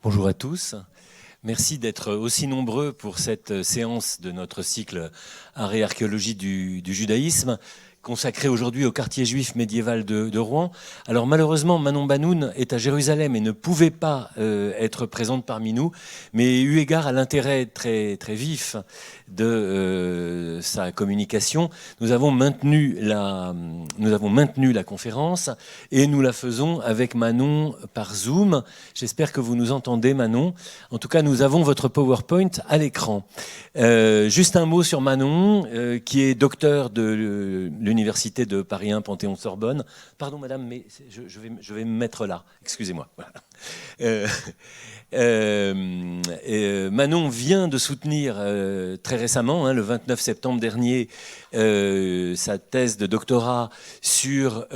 Bonjour à tous. Merci d'être aussi nombreux pour cette séance de notre cycle Art et archéologie du judaïsme, consacré aujourd'hui au quartier juif médiéval de Rouen. Alors malheureusement, Manon Banoun est à Jérusalem et ne pouvait pas être présente parmi nous, mais eu égard à l'intérêt très, très vif de sa communication, nous avons maintenu la conférence et nous la faisons avec Manon par Zoom. J'espère que vous nous entendez, Manon. En tout cas, nous avons votre PowerPoint à l'écran. Juste un mot sur Manon, qui est docteur de l'Université de Paris 1 Panthéon-Sorbonne. Pardon, madame, mais je vais me mettre là. Excusez-moi. Voilà. Manon vient de soutenir très récemment, le 29 septembre dernier, sa thèse de doctorat sur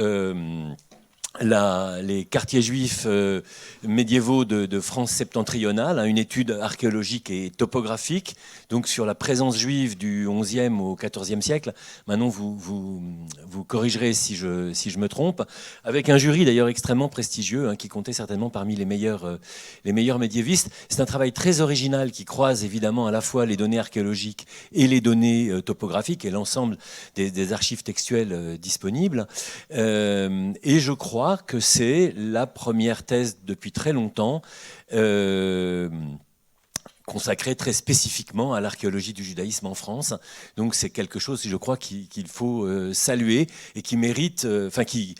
les quartiers juifs médiévaux de France septentrionale, une étude archéologique et topographique, donc sur la présence juive du XIe au XIVe siècle. Maintenant, vous corrigerez si je me trompe, avec un jury d'ailleurs extrêmement prestigieux, qui comptait certainement parmi les meilleurs médiévistes. C'est un travail très original qui croise évidemment à la fois les données archéologiques et les données topographiques et l'ensemble des archives textuelles disponibles. Et je crois que c'est la première thèse depuis très longtemps consacrée très spécifiquement à l'archéologie du judaïsme en France. Donc c'est quelque chose, je crois, qu'il faut saluer et qui mérite, qui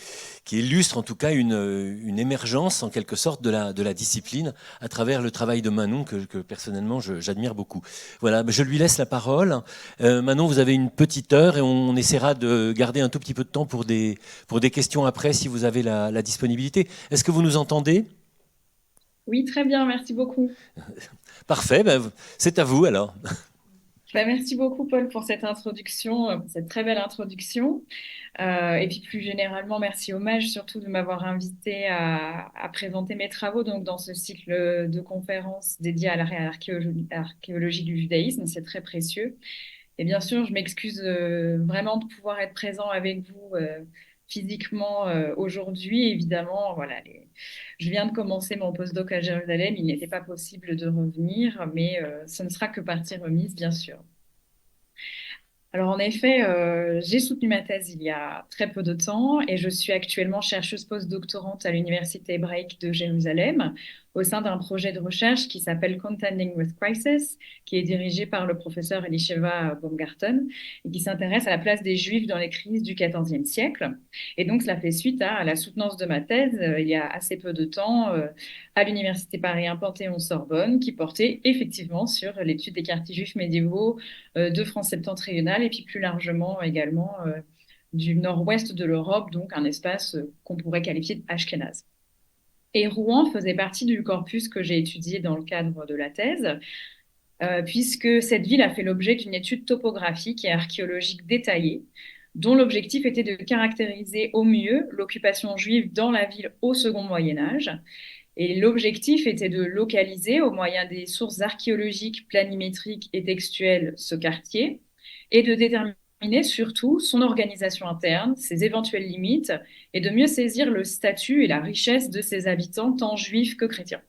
illustre en tout cas une émergence en quelque sorte de la discipline à travers le travail de Manon que personnellement j'admire beaucoup. Voilà, je lui laisse la parole. Manon, vous avez une petite heure et on essaiera de garder un tout petit peu de temps pour des questions après si vous avez la disponibilité. Est-ce que vous nous entendez ? Oui, très bien, merci beaucoup. Parfait, c'est à vous alors. Merci beaucoup, Paul, pour cette introduction, pour cette très belle introduction. Et puis plus généralement, merci Hommage surtout de m'avoir invité à présenter mes travaux donc, dans ce cycle de conférences dédié à l'archéologie du judaïsme. C'est très précieux. Et bien sûr, je m'excuse vraiment de pouvoir être présent avec vous physiquement aujourd'hui. Évidemment, voilà, je viens de commencer mon postdoc à Jérusalem. Il n'était pas possible de revenir, mais ce ne sera que partie remise, bien sûr. Alors en effet, j'ai soutenu ma thèse il y a très peu de temps et je suis actuellement chercheuse postdoctorante à l'Université hébraïque de Jérusalem au sein d'un projet de recherche qui s'appelle Contending with Crisis, qui est dirigé par le professeur Elisheva Baumgarten et qui s'intéresse à la place des Juifs dans les crises du XIVe siècle. Et donc cela fait suite à la soutenance de ma thèse il y a assez peu de temps à l'Université Paris 1 Panthéon-Sorbonne qui portait effectivement sur l'étude des quartiers juifs médiévaux de France septentrionale et puis plus largement également du nord-ouest de l'Europe, donc un espace qu'on pourrait qualifier d'Ashkénaze. Et Rouen faisait partie du corpus que j'ai étudié dans le cadre de la thèse, puisque cette ville a fait l'objet d'une étude topographique et archéologique détaillée, dont l'objectif était de caractériser au mieux l'occupation juive dans la ville au Second Moyen Âge. Et l'objectif était de localiser, au moyen des sources archéologiques, planimétriques et textuelles, ce quartier, et de déterminer surtout son organisation interne, ses éventuelles limites, et de mieux saisir le statut et la richesse de ses habitants, tant juifs que chrétiens.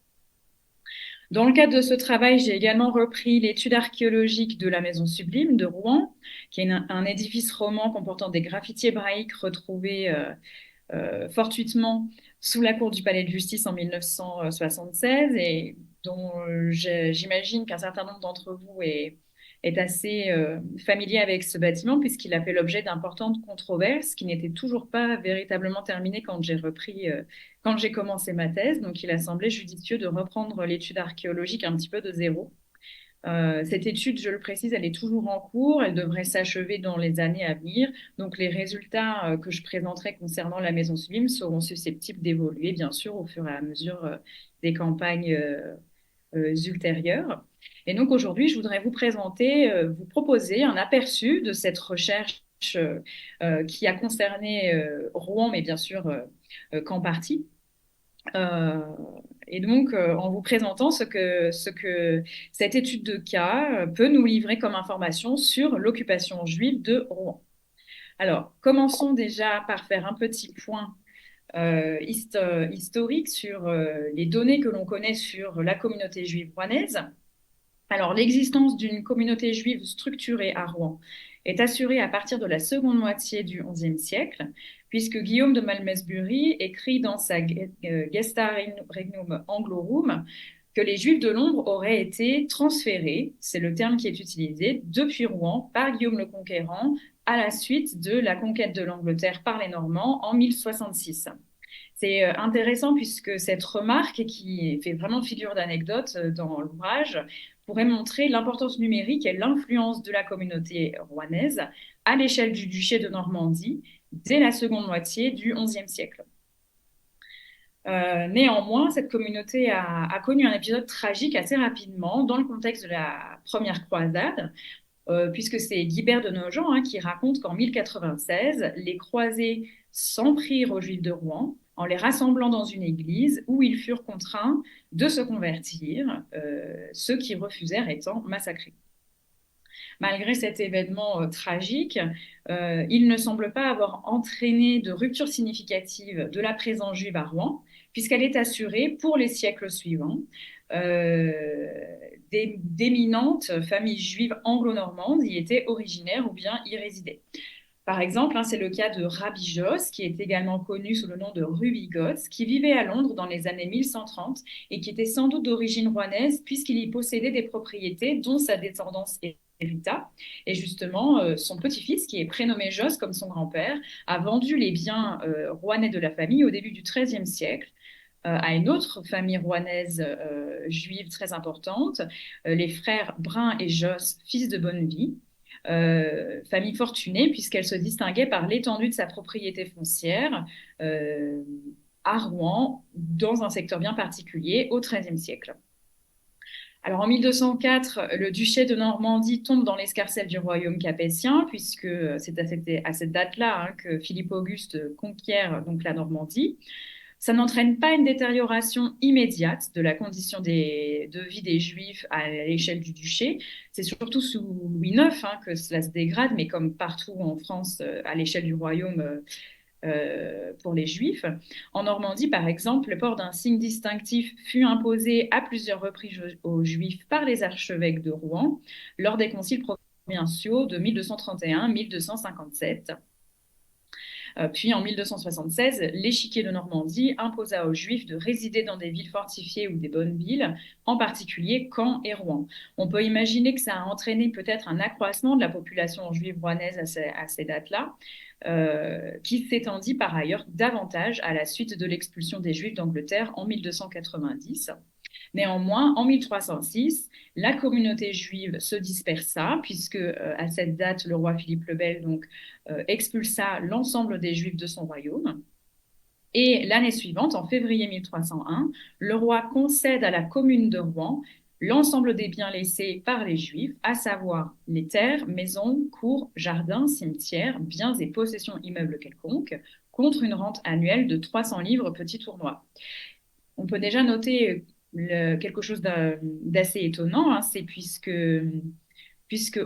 Dans le cadre de ce travail, j'ai également repris l'étude archéologique de la Maison Sublime de Rouen, qui est un édifice roman comportant des graffitis hébraïques retrouvés fortuitement sous la cour du palais de justice en 1976 et dont j'imagine qu'un certain nombre d'entre vous est assez familier avec ce bâtiment puisqu'il a fait l'objet d'importantes controverses qui n'étaient toujours pas véritablement terminées quand j'ai commencé ma thèse. Donc il a semblé judicieux de reprendre l'étude archéologique un petit peu de zéro. Cette étude, je le précise, elle est toujours en cours. Elle devrait s'achever dans les années à venir. Donc, les résultats que je présenterai concernant la Maison Sublime seront susceptibles d'évoluer, bien sûr, au fur et à mesure des campagnes ultérieures. Et donc, aujourd'hui, je voudrais vous présenter, vous proposer un aperçu de cette recherche qui a concerné Rouen, mais bien sûr qu'en partie. Euh, et donc, en vous présentant ce que cette étude de cas peut nous livrer comme information sur l'occupation juive de Rouen. Alors, commençons déjà par faire un petit point historique sur les données que l'on connaît sur la communauté juive rouennaise. Alors, l'existence d'une communauté juive structurée à Rouen est assurée à partir de la seconde moitié du XIe siècle, puisque Guillaume de Malmesbury écrit dans sa Gesta Regnum Anglorum que les Juifs de l'ombre auraient été transférés, c'est le terme qui est utilisé, depuis Rouen par Guillaume le Conquérant à la suite de la conquête de l'Angleterre par les Normands en 1066. C'est intéressant puisque cette remarque, qui fait vraiment figure d'anecdote dans l'ouvrage, pourrait montrer l'importance numérique et l'influence de la communauté rouennaise à l'échelle du duché de Normandie dès la seconde moitié du XIe siècle. Néanmoins, cette communauté a connu un épisode tragique assez rapidement dans le contexte de la première croisade, puisque c'est Guibert de Nogent qui raconte qu'en 1096, les croisés s'en prirent aux Juifs de Rouen en les rassemblant dans une église où ils furent contraints de se convertir, ceux qui refusèrent étant massacrés. Malgré cet événement tragique, il ne semble pas avoir entraîné de rupture significative de la présence juive à Rouen, puisqu'elle est assurée pour les siècles suivants. D'éminentes familles juives anglo-normandes y étaient originaires ou bien y résidaient. Par exemple, c'est le cas de Rabbi Jos, qui est également connu sous le nom de Rubigos, qui vivait à Londres dans les années 1130 et qui était sans doute d'origine rouennaise puisqu'il y possédait des propriétés dont sa descendance hérita. Et justement, son petit-fils, qui est prénommé Jos comme son grand-père, a vendu les biens rouennais de la famille au début du XIIIe siècle à une autre famille rouennaise juive très importante, les frères Brun et Jos, fils de Bonnevie. Famille fortunée puisqu'elle se distinguait par l'étendue de sa propriété foncière à Rouen, dans un secteur bien particulier, au XIIIe siècle. Alors en 1204, le duché de Normandie tombe dans l'escarcelle du royaume capétien, puisque c'est à cette date-là que Philippe Auguste conquiert donc la Normandie. Ça n'entraîne pas une détérioration immédiate de la condition de vie des Juifs à l'échelle du duché. C'est surtout sous Louis IX que cela se dégrade, mais comme partout en France, à l'échelle du royaume pour les Juifs. En Normandie, par exemple, le port d'un signe distinctif fut imposé à plusieurs reprises aux Juifs par les archevêques de Rouen lors des conciles provinciaux de 1231-1257. Puis en 1276, l'échiquier de Normandie imposa aux Juifs de résider dans des villes fortifiées ou des bonnes villes, en particulier Caen et Rouen. On peut imaginer que ça a entraîné peut-être un accroissement de la population juive rouennaise à ces dates-là, qui s'étendit par ailleurs davantage à la suite de l'expulsion des Juifs d'Angleterre en 1290. Néanmoins, en 1306, la communauté juive se dispersa, puisque à cette date, le roi Philippe le Bel expulsa l'ensemble des Juifs de son royaume. Et l'année suivante, en février 1301, le roi concède à la commune de Rouen l'ensemble des biens laissés par les Juifs, à savoir les terres, maisons, cours, jardins, cimetières, biens et possessions immeubles quelconques, contre une rente annuelle de 300 livres petit tournoi. On peut déjà noter quelque chose d'assez étonnant, c'est puisque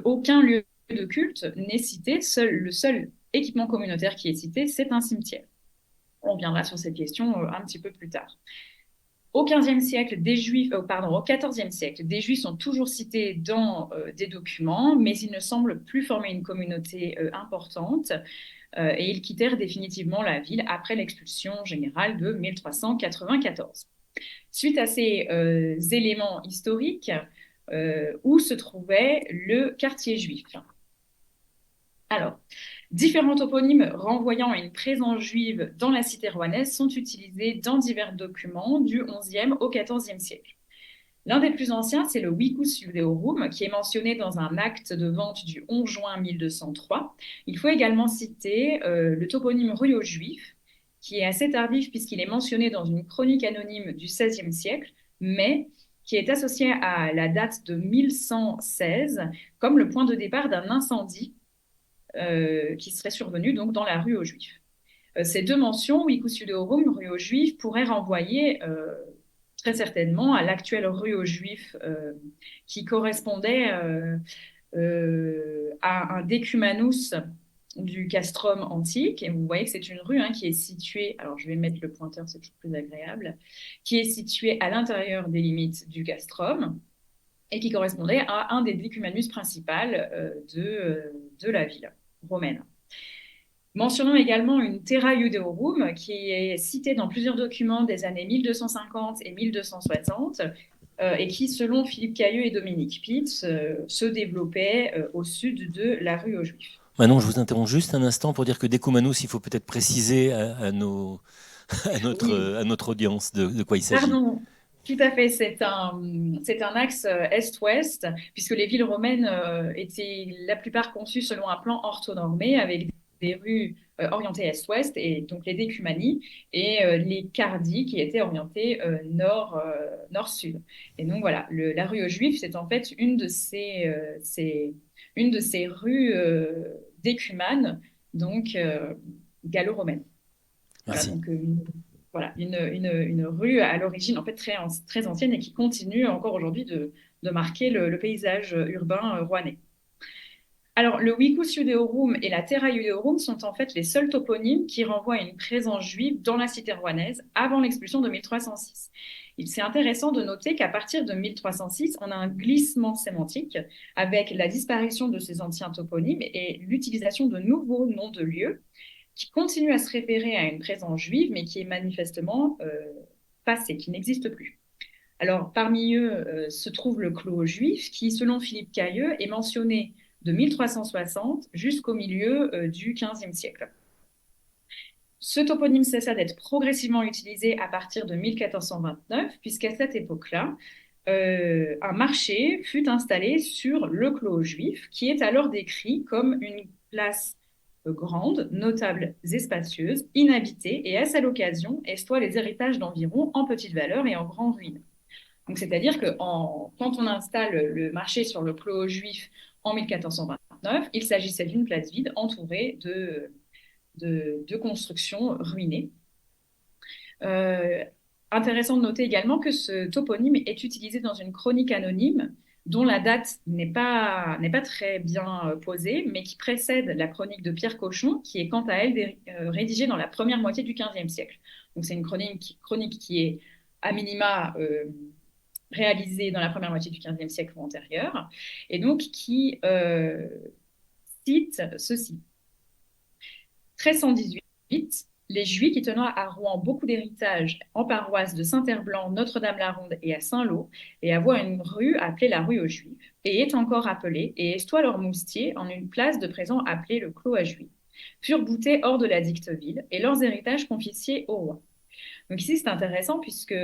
aucun lieu de culte n'est cité, le seul équipement communautaire qui est cité, c'est un cimetière. On reviendra sur cette question un petit peu plus tard. Au XVe siècle, au XIVe siècle, des Juifs sont toujours cités dans des documents, mais ils ne semblent plus former une communauté importante et ils quittèrent définitivement la ville après l'expulsion générale de 1394. Suite à ces éléments historiques, où se trouvait le quartier juif. Alors, différents toponymes renvoyant à une présence juive dans la cité rouennaise sont utilisés dans divers documents du XIe au XIVe siècle. L'un des plus anciens, c'est le Vicus Judeorum, qui est mentionné dans un acte de vente du 11 juin 1203. Il faut également citer le toponyme rue aux Juifs, qui est assez tardif puisqu'il est mentionné dans une chronique anonyme du XVIe siècle, mais qui est associé à la date de 1116 comme le point de départ d'un incendie qui serait survenu donc dans la rue aux Juifs. Ces deux mentions, Vicus Judeorum, rue aux Juifs, pourraient renvoyer très certainement à l'actuelle rue aux Juifs qui correspondait à un decumanus du castrum antique. Et vous voyez que c'est une rue qui est située, alors je vais mettre le pointeur, c'est toujours plus agréable, qui est située à l'intérieur des limites du castrum et qui correspondait à un des decumanus principaux de la ville romaine. Mentionnons également une Terra Iudeorum qui est citée dans plusieurs documents des années 1250 et 1260 et qui, selon Philippe Cailleux et Dominique Pitts, se développait au sud de la rue aux Juifs. Manon, je vous interromps juste un instant pour dire que Decumanus, il faut peut-être préciser Oui, à notre audience de quoi il s'agit. pardon. Tout à fait, c'est un axe est-ouest, puisque les villes romaines étaient la plupart conçues selon un plan orthonormé, avec des rues orientées est-ouest, et donc les décumani, et les cardis qui étaient orientés nord-sud. Et donc voilà, la rue aux Juifs, c'est en fait une de ces rues décumanes, donc gallo-romaines. Voilà, Merci. donc voilà, une rue à l'origine en fait très ancienne et qui continue encore aujourd'hui de marquer le paysage urbain rouennais. Alors, le Vicus Iudeorum et la Terra Iudeorum sont en fait les seuls toponymes qui renvoient à une présence juive dans la cité rouennaise avant l'expulsion de 1306. C'est intéressant de noter qu'à partir de 1306, on a un glissement sémantique avec la disparition de ces anciens toponymes et l'utilisation de nouveaux noms de lieux qui continue à se référer à une présence juive, mais qui est manifestement passée, qui n'existe plus. Alors, parmi eux se trouve le clos juif, qui, selon Philippe Cailleux, est mentionné de 1360 jusqu'au milieu du XVe siècle. Ce toponyme cessa d'être progressivement utilisé à partir de 1429, puisqu'à cette époque-là, un marché fut installé sur le clos juif, qui est alors décrit comme une place grande, notable et spacieuse, inhabitée, et à cette occasion estoit les héritages d'environ en petite valeur et en grande ruine. Donc, c'est-à-dire que quand on installe le marché sur le clos juif en 1429, il s'agissait d'une place vide entourée de constructions ruinées. Euh, Intéressant de noter également que ce toponyme est utilisé dans une chronique anonyme dont la date n'est pas très bien posée, mais qui précède la chronique de Pierre Cochon, qui est quant à elle rédigée dans la première moitié du XVe siècle. Donc c'est une chronique qui est à minima réalisée dans la première moitié du XVe siècle ou antérieure, et donc qui cite ceci. 1318, les Juifs qui tenaient à Rouen beaucoup d'héritage en paroisse de Saint-Herblanc, Notre-Dame-la-Ronde et à Saint-Lô, et avoir une rue appelée la rue aux Juifs, et est encore appelée, et estoit leur moustier en une place de présent appelée le Clos à Juifs, furent boutés hors de la dicte ville, et leurs héritages confisqués au roi. Donc ici, c'est intéressant puisque,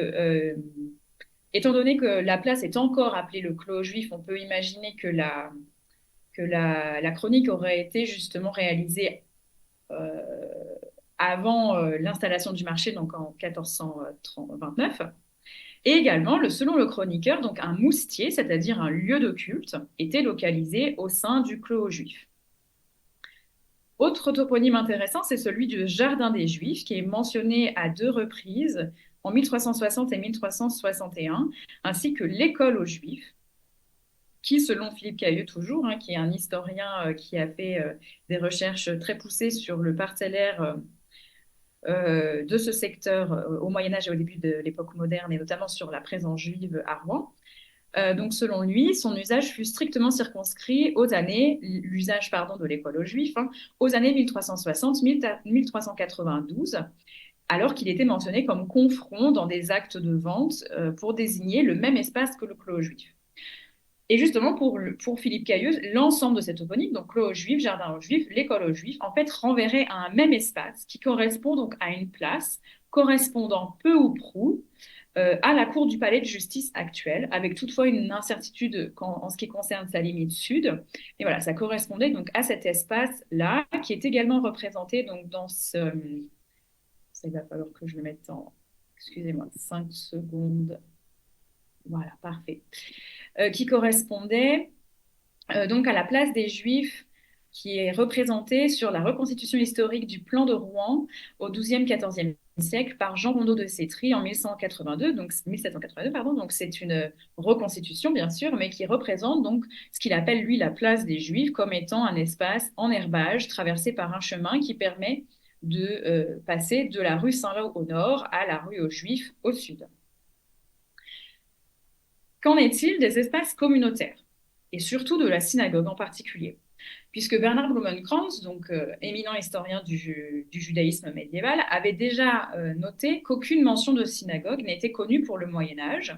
étant donné que la place est encore appelée le Clos aux Juifs, on peut imaginer que la chronique aurait été justement réalisée euh, avant l'installation du marché, donc en 1429. Et également, selon le chroniqueur, donc un moustier, c'est-à-dire un lieu de culte, était localisé au sein du clos juif. Autre toponyme intéressant, c'est celui du Jardin des Juifs, qui est mentionné à deux reprises, en 1360 et 1361, ainsi que l'école aux Juifs, qui, selon Philippe Cailleux toujours, qui est un historien qui a fait des recherches très poussées sur le parcellaire de ce secteur au Moyen Âge et au début de l'époque moderne, et notamment sur la présence juive à Rouen. Donc, selon lui, son usage fut strictement circonscrit l'usage de l'école aux Juifs, aux années 1360-1392, alors qu'il était mentionné comme confront dans des actes de vente pour désigner le même espace que le clos juif. Et justement, pour Philippe Cailleuse, l'ensemble de cet toponyme, donc clos aux Juifs, jardin aux Juifs, l'école aux Juifs, en fait, renverrait à un même espace qui correspond donc à une place correspondant peu ou prou à la cour du palais de justice actuelle, avec toutefois une incertitude en ce qui concerne sa limite sud. Et voilà, ça correspondait donc à cet espace-là, qui est également représenté donc dans ce... Ça, il va falloir que je le mette en... Excusez-moi, 5 secondes. Voilà, parfait. Qui correspondait donc à la place des Juifs qui est représenté sur la reconstitution historique du plan de Rouen au XIIe, XIVe siècle par Jean Rondeau de Cétry en 1182, donc 1782, pardon. Donc c'est une reconstitution bien sûr, mais qui représente donc ce qu'il appelle lui la place des Juifs comme étant un espace en herbage traversé par un chemin qui permet de passer de la rue Saint-Lô au nord à la rue aux Juifs au sud. Qu'en est-il des espaces communautaires et surtout de la synagogue en particulier? Puisque Bernard Blumenkranz, donc éminent historien du judaïsme médiéval, avait déjà noté qu'aucune mention de synagogue n'était connue pour le Moyen Âge,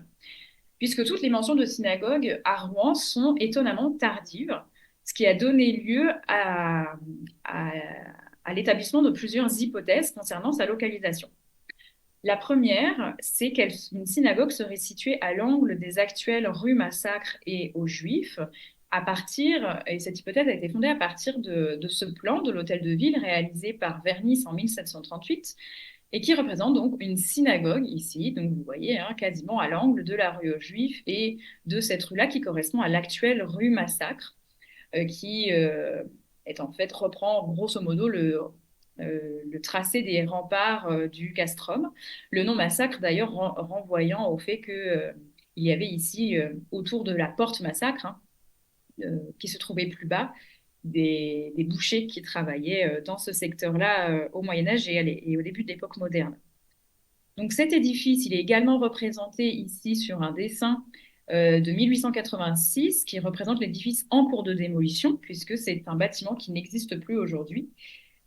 puisque toutes les mentions de synagogue à Rouen sont étonnamment tardives, ce qui a donné lieu à, à l'établissement de plusieurs hypothèses concernant sa localisation. La première, c'est qu'une synagogue serait située à l'angle des actuelles rues Massacre et aux Juifs, et cette hypothèse a été fondée à partir de ce plan de l'hôtel de ville réalisé par Vernis en 1738 et qui représente donc une synagogue ici, donc vous voyez, hein, quasiment à l'angle de la rue aux Juifs et de cette rue-là qui correspond à l'actuelle rue Massacre, qui est en fait reprend grosso modo le tracé des remparts du castrum. Le nom Massacre d'ailleurs renvoyant au fait que il y avait ici autour de la porte Massacre, hein, qui se trouvait plus bas, des bouchers qui travaillaient dans ce secteur-là au Moyen Âge et au début de l'époque moderne. Donc cet édifice, il est également représenté ici sur un dessin de 1886 qui représente l'édifice en cours de démolition, puisque c'est un bâtiment qui n'existe plus aujourd'hui,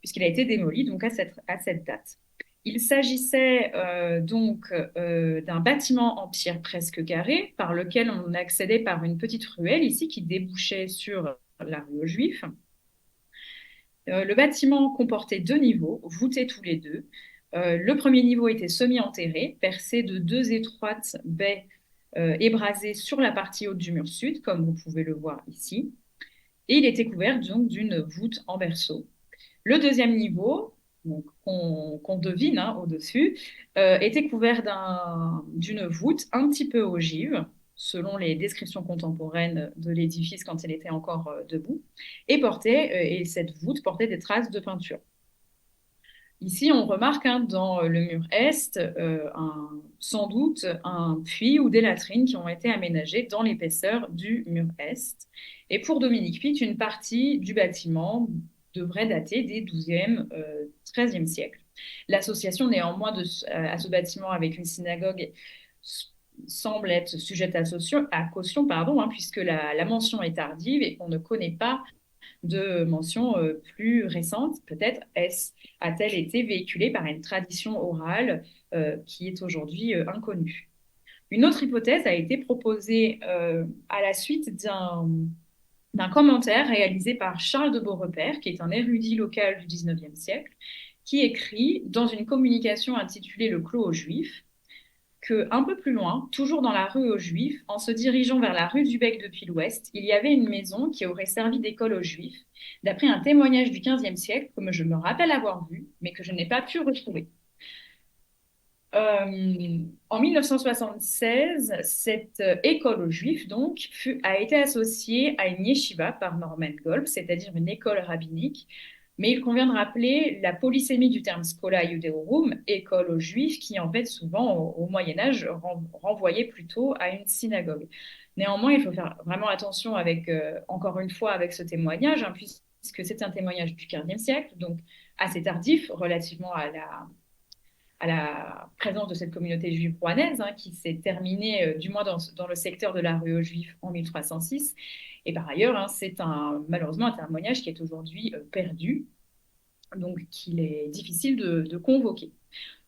puisqu'il a été démoli donc à cette date. Il s'agissait d'un bâtiment en pierre presque carrée par lequel on accédait par une petite ruelle ici qui débouchait sur la rue aux Juifs. Le bâtiment comportait 2 niveaux, voûtés tous les deux. Le premier niveau était semi-enterré, percé de 2 étroites baies ébrasées sur la partie haute du mur sud, comme vous pouvez le voir ici. Et il était couvert donc d'une voûte en berceau. Le deuxième niveau, qu'on devine hein, au-dessus, était couvert d'une voûte un petit peu ogive, selon les descriptions contemporaines de l'édifice quand il était encore debout, et cette voûte portait des traces de peinture. Ici, on remarque hein, dans le mur est sans doute un puits ou des latrines qui ont été aménagées dans l'épaisseur du mur est. Et pour Dominique Pitt, une partie du bâtiment devrait dater des 12e, 13e siècles. L'association néanmoins à ce bâtiment avec une synagogue semble être sujette à caution, pardon, hein, puisque la mention est tardive et qu'on ne connaît pas de mentions plus récentes. Peut-être a-t-elle été véhiculée par une tradition orale qui est aujourd'hui inconnue. Une autre hypothèse a été proposée à la suite d'un commentaire réalisé par Charles de Beaurepaire, qui est un érudit local du XIXe siècle, qui écrit dans une communication intitulée Le Clos aux Juifs qu'un peu plus loin, toujours dans la rue aux Juifs, en se dirigeant vers la rue du Bec depuis l'ouest, il y avait une maison qui aurait servi d'école aux Juifs, d'après un témoignage du XVe siècle, que je me rappelle avoir vu, mais que je n'ai pas pu retrouver. En 1976, cette école aux Juifs donc a été associée à une yeshiva par Norman Golb, c'est-à-dire une école rabbinique. Mais il convient de rappeler la polysémie du terme scola iudeorum, école aux Juifs, qui en fait souvent au Moyen Âge renvoyait plutôt à une synagogue. Néanmoins, il faut faire vraiment attention avec, encore une fois, avec ce témoignage, hein, puisque c'est un témoignage du XVe siècle, donc assez tardif relativement à la présence de cette communauté juive rouennaise, hein, qui s'est terminée, du moins dans le secteur de la rue aux Juifs en 1306. Et par ailleurs, hein, c'est malheureusement un témoignage qui est aujourd'hui perdu, donc qu'il est difficile de convoquer.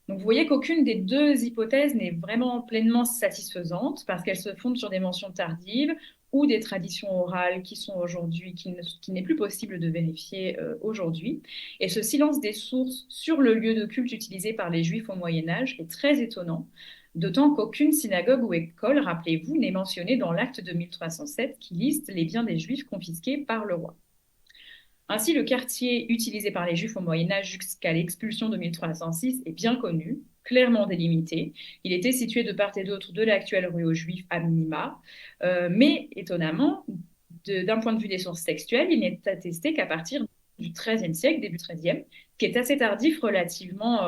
Donc vous voyez qu'aucune des deux hypothèses n'est vraiment pleinement satisfaisante parce qu'elles se fondent sur des mentions tardives ou des traditions orales qui sont aujourd'hui, qui n'est plus possible de vérifier aujourd'hui. Et ce silence des sources sur le lieu de culte utilisé par les Juifs au Moyen Âge est très étonnant, d'autant qu'aucune synagogue ou école, rappelez-vous, n'est mentionnée dans l'acte de 1307 qui liste les biens des Juifs confisqués par le roi. Ainsi, le quartier utilisé par les Juifs au Moyen Âge jusqu'à l'expulsion de 1306 est bien connu, clairement délimité. Il était situé de part et d'autre de l'actuelle rue aux Juifs à minima, mais étonnamment, d'un point de vue des sources textuelles, il n'est attesté qu'à partir du XIIIe siècle, début XIIIe, qui est assez tardif relativement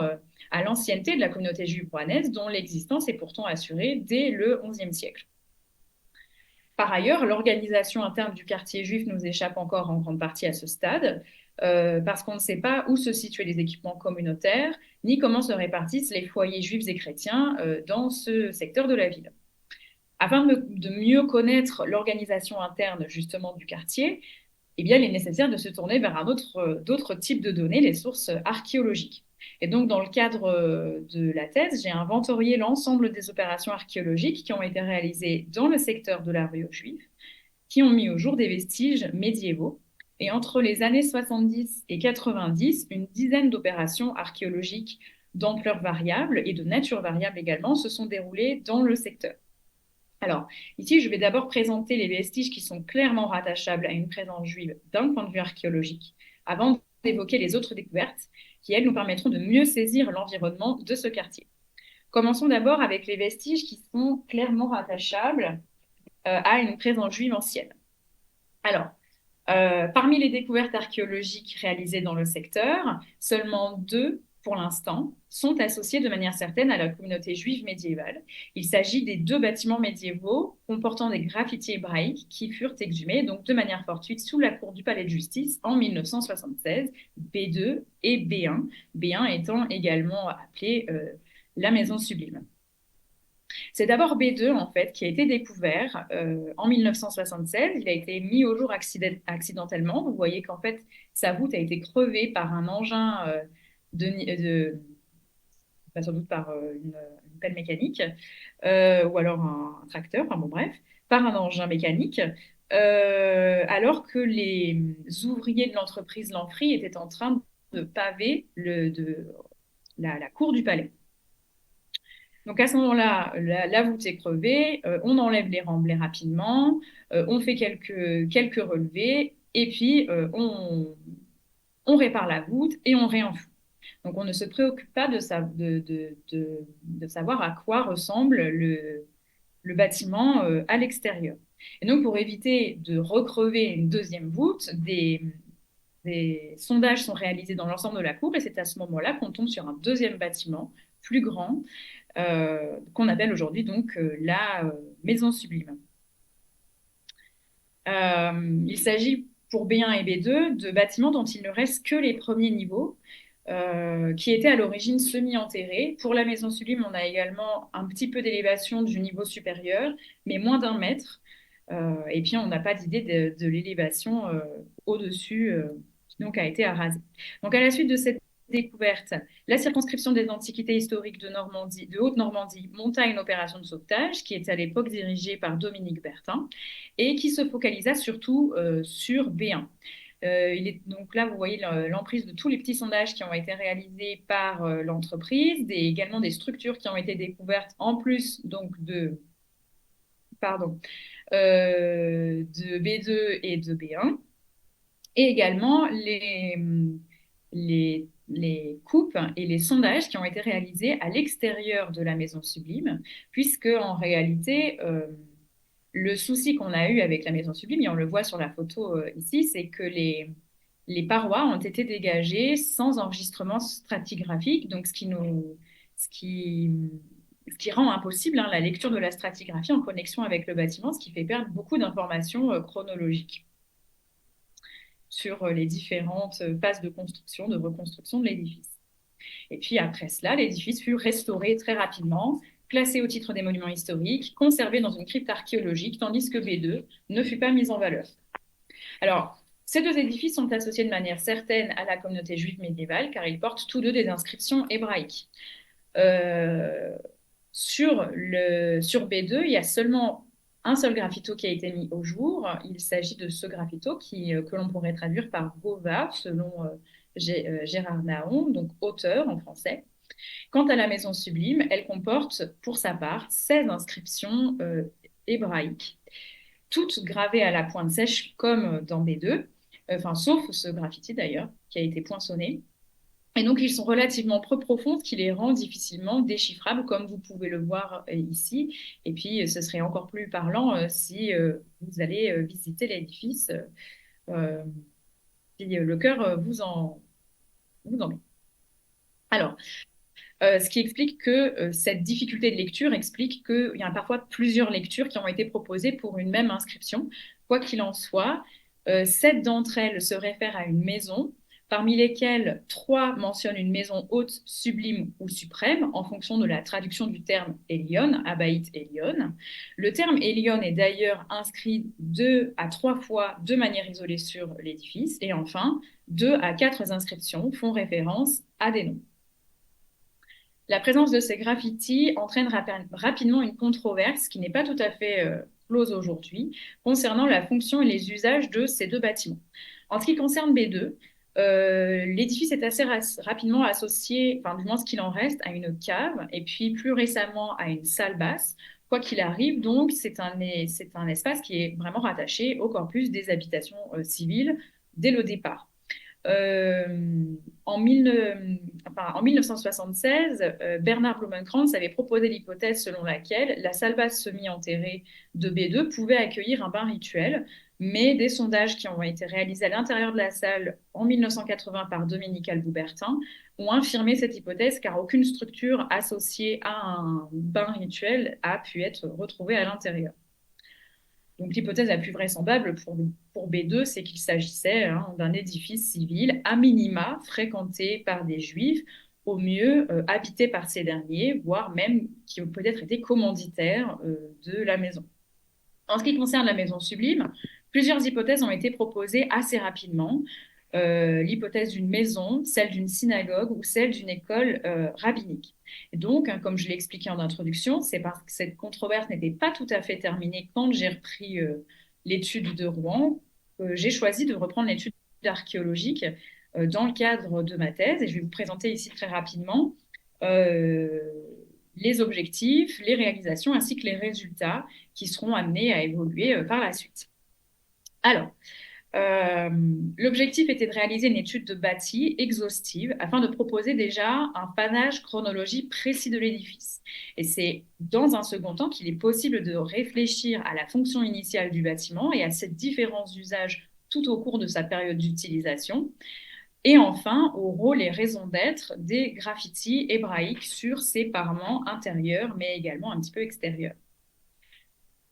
à l'ancienneté de la communauté juive rouennaise, dont l'existence est pourtant assurée dès le XIe siècle. Par ailleurs, l'organisation interne du quartier juif nous échappe encore en grande partie à ce stade, parce qu'on ne sait pas où se situaient les équipements communautaires, ni comment se répartissent les foyers juifs et chrétiens dans ce secteur de la ville. Afin de mieux connaître l'organisation interne justement du quartier, eh bien, il est nécessaire de se tourner vers d'autres types de données, les sources archéologiques. Et donc, dans le cadre de la thèse, j'ai inventorié l'ensemble des opérations archéologiques qui ont été réalisées dans le secteur de la rue aux Juifs, qui ont mis au jour des vestiges médiévaux. Et entre les années 70 et 90, une dizaine d'opérations archéologiques d'ampleur variable et de nature variable également se sont déroulées dans le secteur. Alors, ici, je vais d'abord présenter les vestiges qui sont clairement rattachables à une présence juive d'un point de vue archéologique, avant d'évoquer les autres découvertes qui, elles, nous permettront de mieux saisir l'environnement de ce quartier. Commençons d'abord avec les vestiges qui sont clairement rattachables à une présence juive ancienne. Alors, parmi les découvertes archéologiques réalisées dans le secteur, seulement deux, pour l'instant, sont associées de manière certaine à la communauté juive médiévale. Il s'agit des deux bâtiments médiévaux comportant des graffitis hébraïques qui furent exhumés donc de manière fortuite sous la cour du palais de justice en 1976, B2 et B1, B1 étant également appelé la Maison Sublime. C'est d'abord B2, en fait, qui a été découvert en 1976. Il a été mis au jour accidentellement. Vous voyez qu'en fait, sa voûte a été crevée par un engin pas sans doute par une pelle mécanique, ou alors un tracteur, enfin bon bref, par un engin mécanique, alors que les ouvriers de l'entreprise Lanfry étaient en train de paver la cour du palais. Donc à ce moment-là, la voûte est crevée, on enlève les remblais rapidement, on fait quelques relevés, et puis on répare la voûte et on réenfoue. Donc on ne se préoccupe pas de savoir à quoi ressemble le bâtiment à l'extérieur. Et donc pour éviter de recrever une deuxième voûte, des sondages sont réalisés dans l'ensemble de la cour, et c'est à ce moment-là qu'on tombe sur un deuxième bâtiment plus grand, qu'on appelle aujourd'hui donc la Maison Sublime. Il s'agit pour B1 et B2 de bâtiments dont il ne reste que les premiers niveaux, qui étaient à l'origine semi-enterrés. Pour la Maison Sublime, on a également un petit peu d'élévation du niveau supérieur, mais moins d'un mètre. Et puis, on n'a pas d'idée de l'élévation au-dessus, qui donc a été arasée. Donc, à la suite de cette découverte, la circonscription des antiquités historiques de Normandie, de Haute-Normandie, monta une opération de sauvetage qui était à l'époque dirigée par Dominique Bertin et qui se focalisa surtout sur B1. Donc là, vous voyez l'emprise de tous les petits sondages qui ont été réalisés par l'entreprise, également des structures qui ont été découvertes en plus donc de B2 et de B1, et également les coupes et les sondages qui ont été réalisés à l'extérieur de la Maison Sublime, puisque en réalité, le souci qu'on a eu avec la Maison Sublime, et on le voit sur la photo ici, c'est que les parois ont été dégagées sans enregistrement stratigraphique, donc ce qui rend impossible la lecture de la stratigraphie en connexion avec le bâtiment, ce qui fait perdre beaucoup d'informations chronologiques sur les différentes phases de construction, de reconstruction de l'édifice. Et puis après cela, l'édifice fut restauré très rapidement, classé au titre des monuments historiques, conservé dans une crypte archéologique, tandis que B2 ne fut pas mis en valeur. Alors, ces deux édifices sont associés de manière certaine à la communauté juive médiévale, car ils portent tous deux des inscriptions hébraïques. Sur B2, il y a seulement un seul graffito qui a été mis au jour. Il s'agit de ce graffito que l'on pourrait traduire par Gova, selon Gérard Nahon, donc auteur en français. Quant à la Maison Sublime, elle comporte pour sa part 16 inscriptions hébraïques, toutes gravées à la pointe sèche comme dans B2, sauf ce graffiti d'ailleurs, qui a été poinçonné. Et donc, ils sont relativement peu profonds, ce qui les rend difficilement déchiffrables, comme vous pouvez le voir ici. Et puis, ce serait encore plus parlant si vous allez visiter l'édifice, euh, si le cœur vous en met. Alors, ce qui explique que cette difficulté de lecture explique qu'il y a parfois plusieurs lectures qui ont été proposées pour une même inscription. Quoi qu'il en soit, 7 d'entre elles se réfèrent à une maison, parmi lesquelles 3 mentionnent une maison haute, sublime ou suprême, en fonction de la traduction du terme Elion, Abaït Elion. Le terme Elion est d'ailleurs inscrit 2 à 3 fois de manière isolée sur l'édifice. Et enfin, 2 à 4 inscriptions font référence à des noms. La présence de ces graffitis entraîne rapidement une controverse qui n'est pas tout à fait close aujourd'hui concernant la fonction et les usages de ces deux bâtiments. En ce qui concerne B2, l'édifice est assez rapidement associé, enfin du moins ce qu'il en reste, à une cave et puis plus récemment à une salle basse. Quoi qu'il arrive, donc, c'est un espace qui est vraiment rattaché au corpus des habitations civiles dès le départ. Euh, en 1976, Bernard Blumenkranz avait proposé l'hypothèse selon laquelle la salle basse semi-enterrée de B2 pouvait accueillir un bain rituel, mais des sondages qui ont été réalisés à l'intérieur de la salle en 1980 par Dominique Alboubertin ont infirmé cette hypothèse car aucune structure associée à un bain rituel a pu être retrouvée à l'intérieur. Donc l'hypothèse la plus vraisemblable pour B2, c'est qu'il s'agissait d'un édifice civil, à minima fréquenté par des juifs, au mieux habité par ces derniers, voire même qui ont peut-être été commanditaires de la maison. En ce qui concerne la maison sublime, plusieurs hypothèses ont été proposées assez rapidement. L'hypothèse d'une maison, celle d'une synagogue ou celle d'une école rabbinique. Et donc, hein, comme je l'ai expliqué en introduction, c'est parce que cette controverse n'était pas tout à fait terminée quand j'ai repris l'étude de Rouen, que j'ai choisi de reprendre l'étude archéologique dans le cadre de ma thèse. Et je vais vous présenter ici très rapidement euh, les objectifs, les réalisations ainsi que les résultats qui seront amenés à évoluer par la suite. Alors, euh, l'objectif était de réaliser une étude de bâti exhaustive afin de proposer déjà un panage chronologique précis de l'édifice. Et c'est dans un second temps qu'il est possible de réfléchir à la fonction initiale du bâtiment et à ses différents usages tout au cours de sa période d'utilisation. Et enfin, au rôle et raison d'être des graffitis hébraïques sur ses parements intérieurs, mais également un petit peu extérieurs.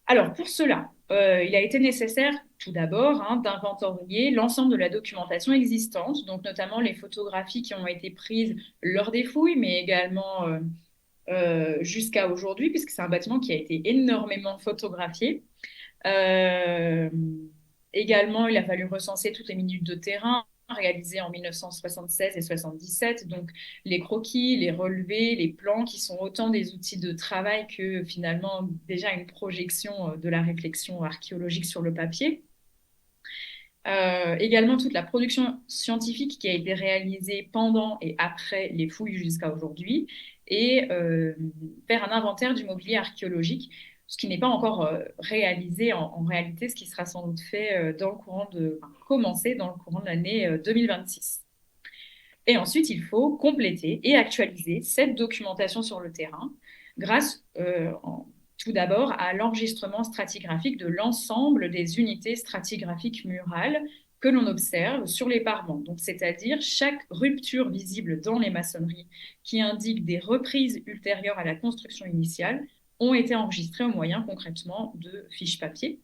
Alors, pour cela, il a été nécessaire, tout d'abord, d'inventorier l'ensemble de la documentation existante, donc notamment les photographies qui ont été prises lors des fouilles, mais également jusqu'à aujourd'hui, puisque c'est un bâtiment qui a été énormément photographié. Euh, Également, il a fallu recenser toutes les minutes de terrain réalisées en 1976 et 77, donc les croquis, les relevés, les plans, qui sont autant des outils de travail que finalement déjà une projection de la réflexion archéologique sur le papier. Également toute la production scientifique qui a été réalisée pendant et après les fouilles jusqu'à aujourd'hui, et faire un inventaire du mobilier archéologique, ce qui n'est pas encore réalisé en réalité, ce qui sera sans doute fait commencer dans le courant de l'année 2026. Et ensuite, il faut compléter et actualiser cette documentation sur le terrain grâce tout d'abord à l'enregistrement stratigraphique de l'ensemble des unités stratigraphiques murales que l'on observe sur les parements. Donc, c'est-à-dire chaque rupture visible dans les maçonneries qui indique des reprises ultérieures à la construction initiale ont été enregistrées au moyen concrètement de fiches papier.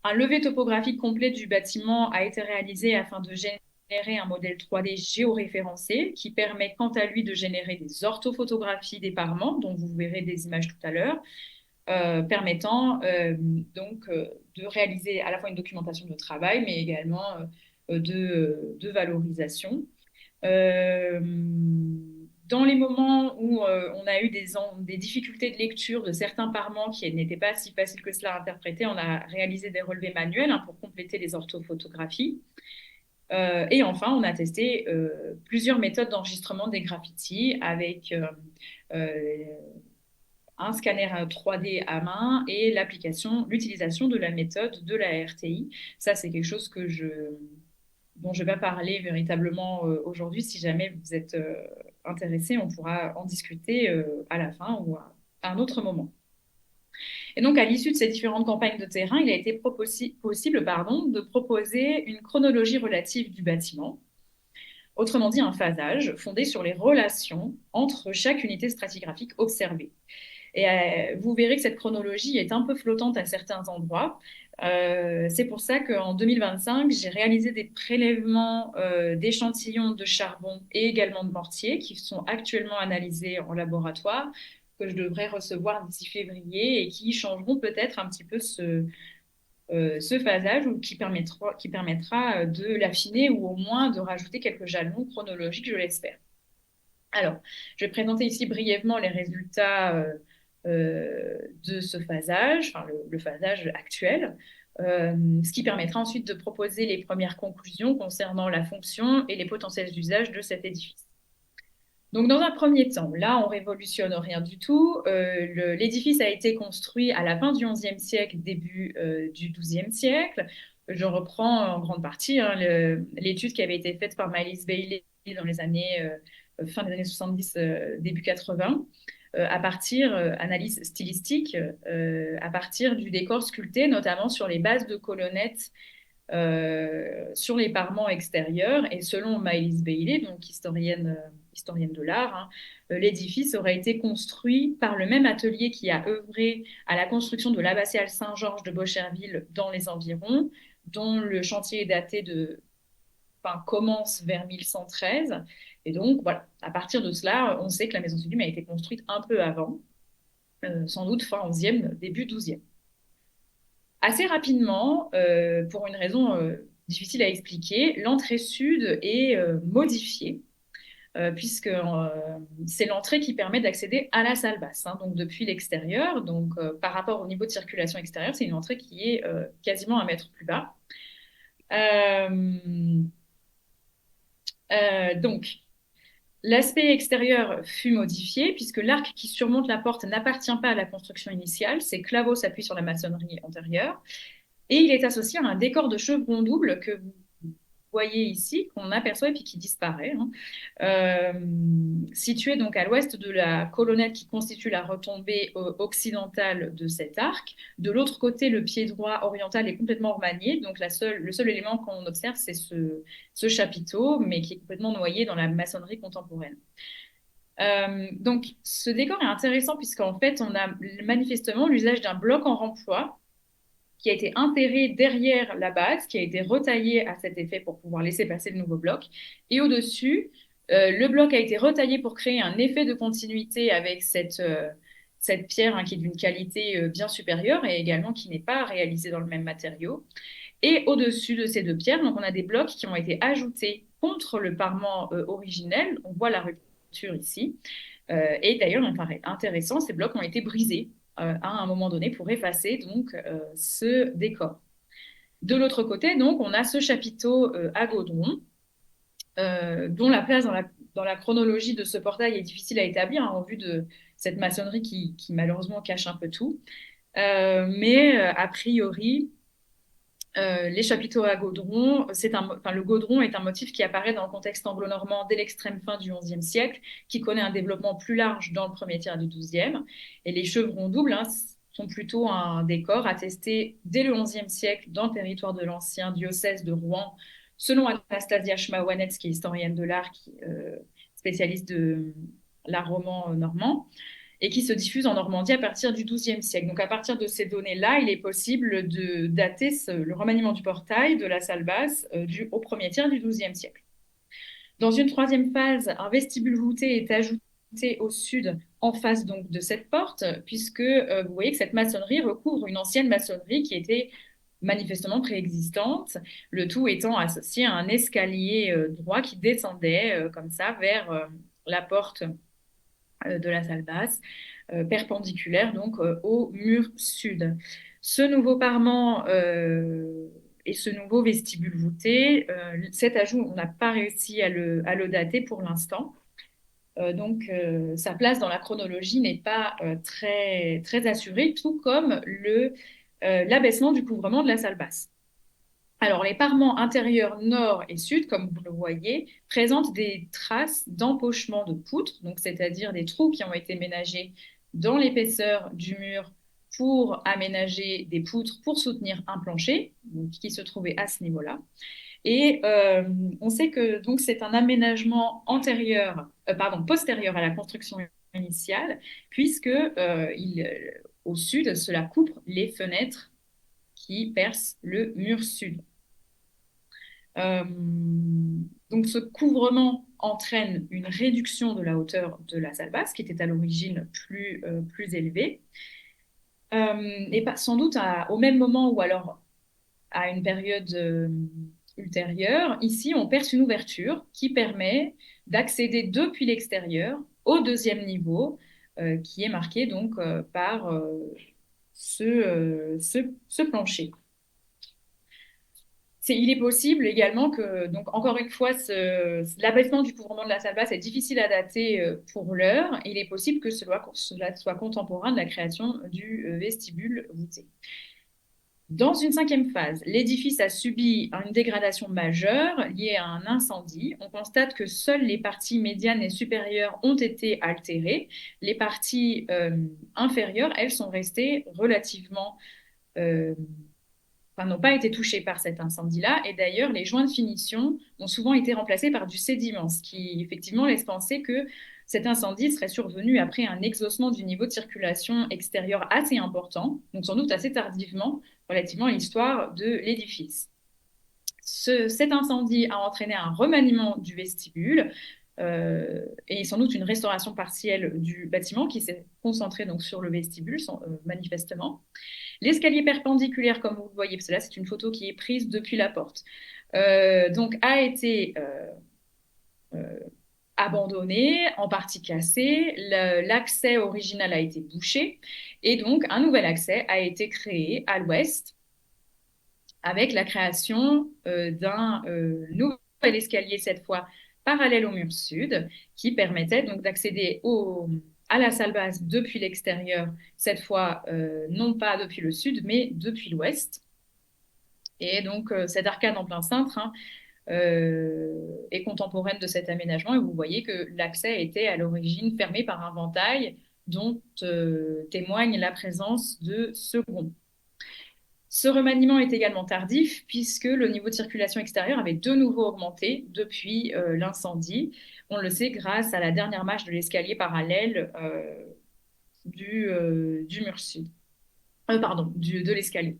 Un levé topographique complet du bâtiment a été réalisé afin de générer un modèle 3D géoréférencé qui permet quant à lui de générer des orthophotographies des parements, dont vous verrez des images tout à l'heure, permettant de réaliser à la fois une documentation de travail, mais également de valorisation. Euh, Dans les moments où on a eu des difficultés de lecture de certains parements qui n'étaient pas si faciles que cela à interpréter, on a réalisé des relevés manuels pour compléter les orthophotographies. Et enfin, on a testé plusieurs méthodes d'enregistrement des graffitis avec euh, un scanner 3D à main et l'utilisation de la méthode de la RTI. Ça, c'est quelque chose que dont je vais pas parler véritablement aujourd'hui. Si jamais vous êtes intéressé, on pourra en discuter à la fin ou à un autre moment. Et donc, à l'issue de ces différentes campagnes de terrain, il a été possible de proposer une chronologie relative du bâtiment, autrement dit un phasage fondé sur les relations entre chaque unité stratigraphique observée. Et vous verrez que cette chronologie est un peu flottante à certains endroits. C'est pour ça qu'en 2025, j'ai réalisé des prélèvements d'échantillons de charbon et également de mortier qui sont actuellement analysés en laboratoire, que je devrais recevoir d'ici février et qui changeront peut-être un petit peu ce phasage ou qui permettra de l'affiner ou au moins de rajouter quelques jalons chronologiques, je l'espère. Alors, je vais présenter ici brièvement les résultats de ce phasage, enfin le phasage actuel, ce qui permettra ensuite de proposer les premières conclusions concernant la fonction et les potentiels usages de cet édifice. Donc, dans un premier temps, là, on révolutionne rien du tout. L'édifice a été construit à la fin du XIe siècle, début du XIIe siècle. Je reprends en grande partie hein, l'étude qui avait été faite par Miley Bailey dans les années fin des années 70, début 80, à partir analyse stylistique, à partir du décor sculpté, notamment sur les bases de colonnettes sur les parements extérieurs. Et selon Maëlys Bailey, donc historienne de l'art, hein, l'édifice aurait été construit par le même atelier qui a œuvré à la construction de l'abbatiale Saint-Georges de Bocherville dans les environs, dont le chantier est daté enfin, commence vers 1113. Et donc, voilà, à partir de cela, on sait que la maison sublime a été construite un peu avant, sans doute fin 11e, début 12e. Assez rapidement, pour une raison difficile à expliquer, l'entrée sud est modifiée, puisque c'est l'entrée qui permet d'accéder à la salle basse, hein, donc depuis l'extérieur. Donc, par rapport au niveau de circulation extérieure, c'est une entrée qui est quasiment 1 mètre plus bas. Euh, donc, l'aspect extérieur fut modifié puisque l'arc qui surmonte la porte n'appartient pas à la construction initiale. Ces claveaux s'appuient sur la maçonnerie antérieure. Et il est associé à un décor de chevron double que vous voyez ici, qu'on aperçoit et puis qui disparaît, hein. Situé donc à l'ouest de la colonnette qui constitue la retombée occidentale de cet arc. De l'autre côté, le pied droit oriental est complètement remanié. Donc le seul élément qu'on observe, c'est ce chapiteau, mais qui est complètement noyé dans la maçonnerie contemporaine. Donc, ce décor est intéressant puisqu'en fait, on a manifestement l'usage d'un bloc en remploi qui a été enterré derrière la base, qui a été retaillé à cet effet pour pouvoir laisser passer le nouveau bloc. Et au-dessus, le bloc a été retaillé pour créer un effet de continuité avec cette pierre hein, qui est d'une qualité bien supérieure et également qui n'est pas réalisée dans le même matériau. Et au-dessus de ces deux pierres, donc on a des blocs qui ont été ajoutés contre le parement originel. On voit la rupture ici. Et d'ailleurs, il me paraît intéressant, ces blocs ont été brisés à un moment donné pour effacer donc ce décor. De l'autre côté, donc, on a ce chapiteau à Gaudron, dont la place dans la chronologie de ce portail est difficile à établir hein, en vue de cette maçonnerie qui malheureusement cache un peu tout. Mais a priori, les chapiteaux à Gaudron, le Gaudron est un motif qui apparaît dans le contexte anglo-normand dès l'extrême fin du XIe siècle, qui connaît un développement plus large dans le premier tiers du XIIe. Et les chevrons doubles hein, sont plutôt un décor attesté dès le XIe siècle dans le territoire de l'ancien diocèse de Rouen, selon Anastasia Schmawanetz, qui est historienne de l'art, spécialiste de l'art roman normand et qui se diffuse en Normandie à partir du XIIe siècle. Donc à partir de ces données-là, il est possible de dater le remaniement du portail de la salle basse au premier tiers du XIIe siècle. Dans une troisième phase, un vestibule voûté est ajouté au sud en face donc de cette porte, puisque vous voyez que cette maçonnerie recouvre une ancienne maçonnerie qui était manifestement préexistante, le tout étant associé à un escalier droit qui descendait comme ça vers la porte de la salle basse, perpendiculaire donc au mur sud. Ce nouveau parement et ce nouveau vestibule voûté, cet ajout, on n'a pas réussi à le dater pour l'instant. Donc, sa place dans la chronologie n'est pas très assurée, tout comme l'abaissement du couvrement de la salle basse. Alors, les parements intérieurs nord et sud, comme vous le voyez, présentent des traces d'empochement de poutres, donc c'est-à-dire des trous qui ont été ménagés dans l'épaisseur du mur pour aménager des poutres pour soutenir un plancher, donc, qui se trouvait à ce niveau-là. Et on sait que donc c'est un aménagement postérieur à la construction initiale, puisque au sud, cela coupe les fenêtres qui percent le mur sud. Euh, donc ce couvrement entraîne une réduction de la hauteur de la salle basse, qui était à l'origine plus élevée. Et pas, sans doute au même moment ou alors à une période ultérieure, ici on perce une ouverture qui permet d'accéder depuis l'extérieur au deuxième niveau, qui est marqué donc par ce plancher. Il est possible également que, donc encore une fois, l'abaissement du couvrement de la salle basse est difficile à dater pour l'heure. Il est possible que cela soit contemporain de la création du vestibule voûté. Dans une cinquième phase, l'édifice a subi une dégradation majeure liée à un incendie. On constate que seules les parties médianes et supérieures ont été altérées. Les parties inférieures, elles, sont restées relativement n'ont pas été touchés par cet incendie-là. Et d'ailleurs, les joints de finition ont souvent été remplacés par du sédiment, ce qui effectivement laisse penser que cet incendie serait survenu après un exhaussement du niveau de circulation extérieur assez important, donc sans doute assez tardivement, relativement à l'histoire de l'édifice. Cet incendie a entraîné un remaniement du vestibule et sans doute une restauration partielle du bâtiment qui s'est concentrée donc sur le vestibule, manifestement. L'escalier perpendiculaire, comme vous le voyez, parce que là, c'est une photo qui est prise depuis la porte, donc a été euh, abandonné, en partie cassé. L'accès original a été bouché et donc un nouvel accès a été créé à l'ouest avec la création d'un nouvel escalier, cette fois parallèle au mur sud, qui permettait donc d'accéder à la salle basse depuis l'extérieur, cette fois non pas depuis le sud, mais depuis l'ouest. Et donc, cette arcade en plein cintre est contemporaine de cet aménagement. Et vous voyez que l'accès était à l'origine fermé par un ventail dont témoigne la présence de seconds. Ce remaniement est également tardif puisque le niveau de circulation extérieure avait de nouveau augmenté depuis l'incendie. On le sait grâce à la dernière marche de l'escalier parallèle du mur sud. De l'escalier.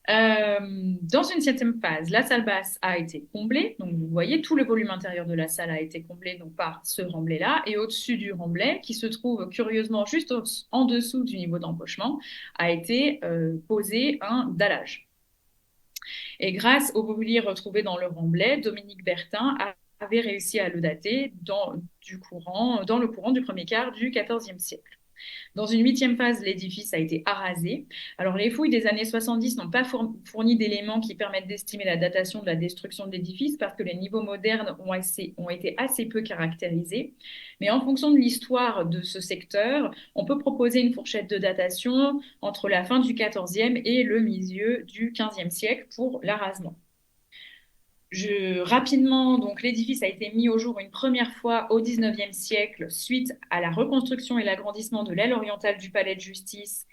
Dans une septième phase, la salle basse a été comblée. Donc, vous voyez, tout le volume intérieur de la salle a été comblé donc, par ce remblai-là. Et au-dessus du remblai, qui se trouve curieusement juste en dessous du niveau d'empochement, a été posé un dallage. Et grâce au mobilier retrouvé dans le remblai, Dominique Bertin avait réussi à le dater dans le courant du premier quart du XIVe siècle. Dans une huitième phase, l'édifice a été arasé. Alors, les fouilles des années 70 n'ont pas fourni d'éléments qui permettent d'estimer la datation de la destruction de l'édifice parce que les niveaux modernes ont été assez peu caractérisés. Mais en fonction de l'histoire de ce secteur, on peut proposer une fourchette de datation entre la fin du XIVe et le milieu du XVe siècle pour l'arasement. Rapidement, donc l'édifice a été mis au jour une première fois au XIXe siècle suite à la reconstruction et l'agrandissement de l'aile orientale du palais de justice,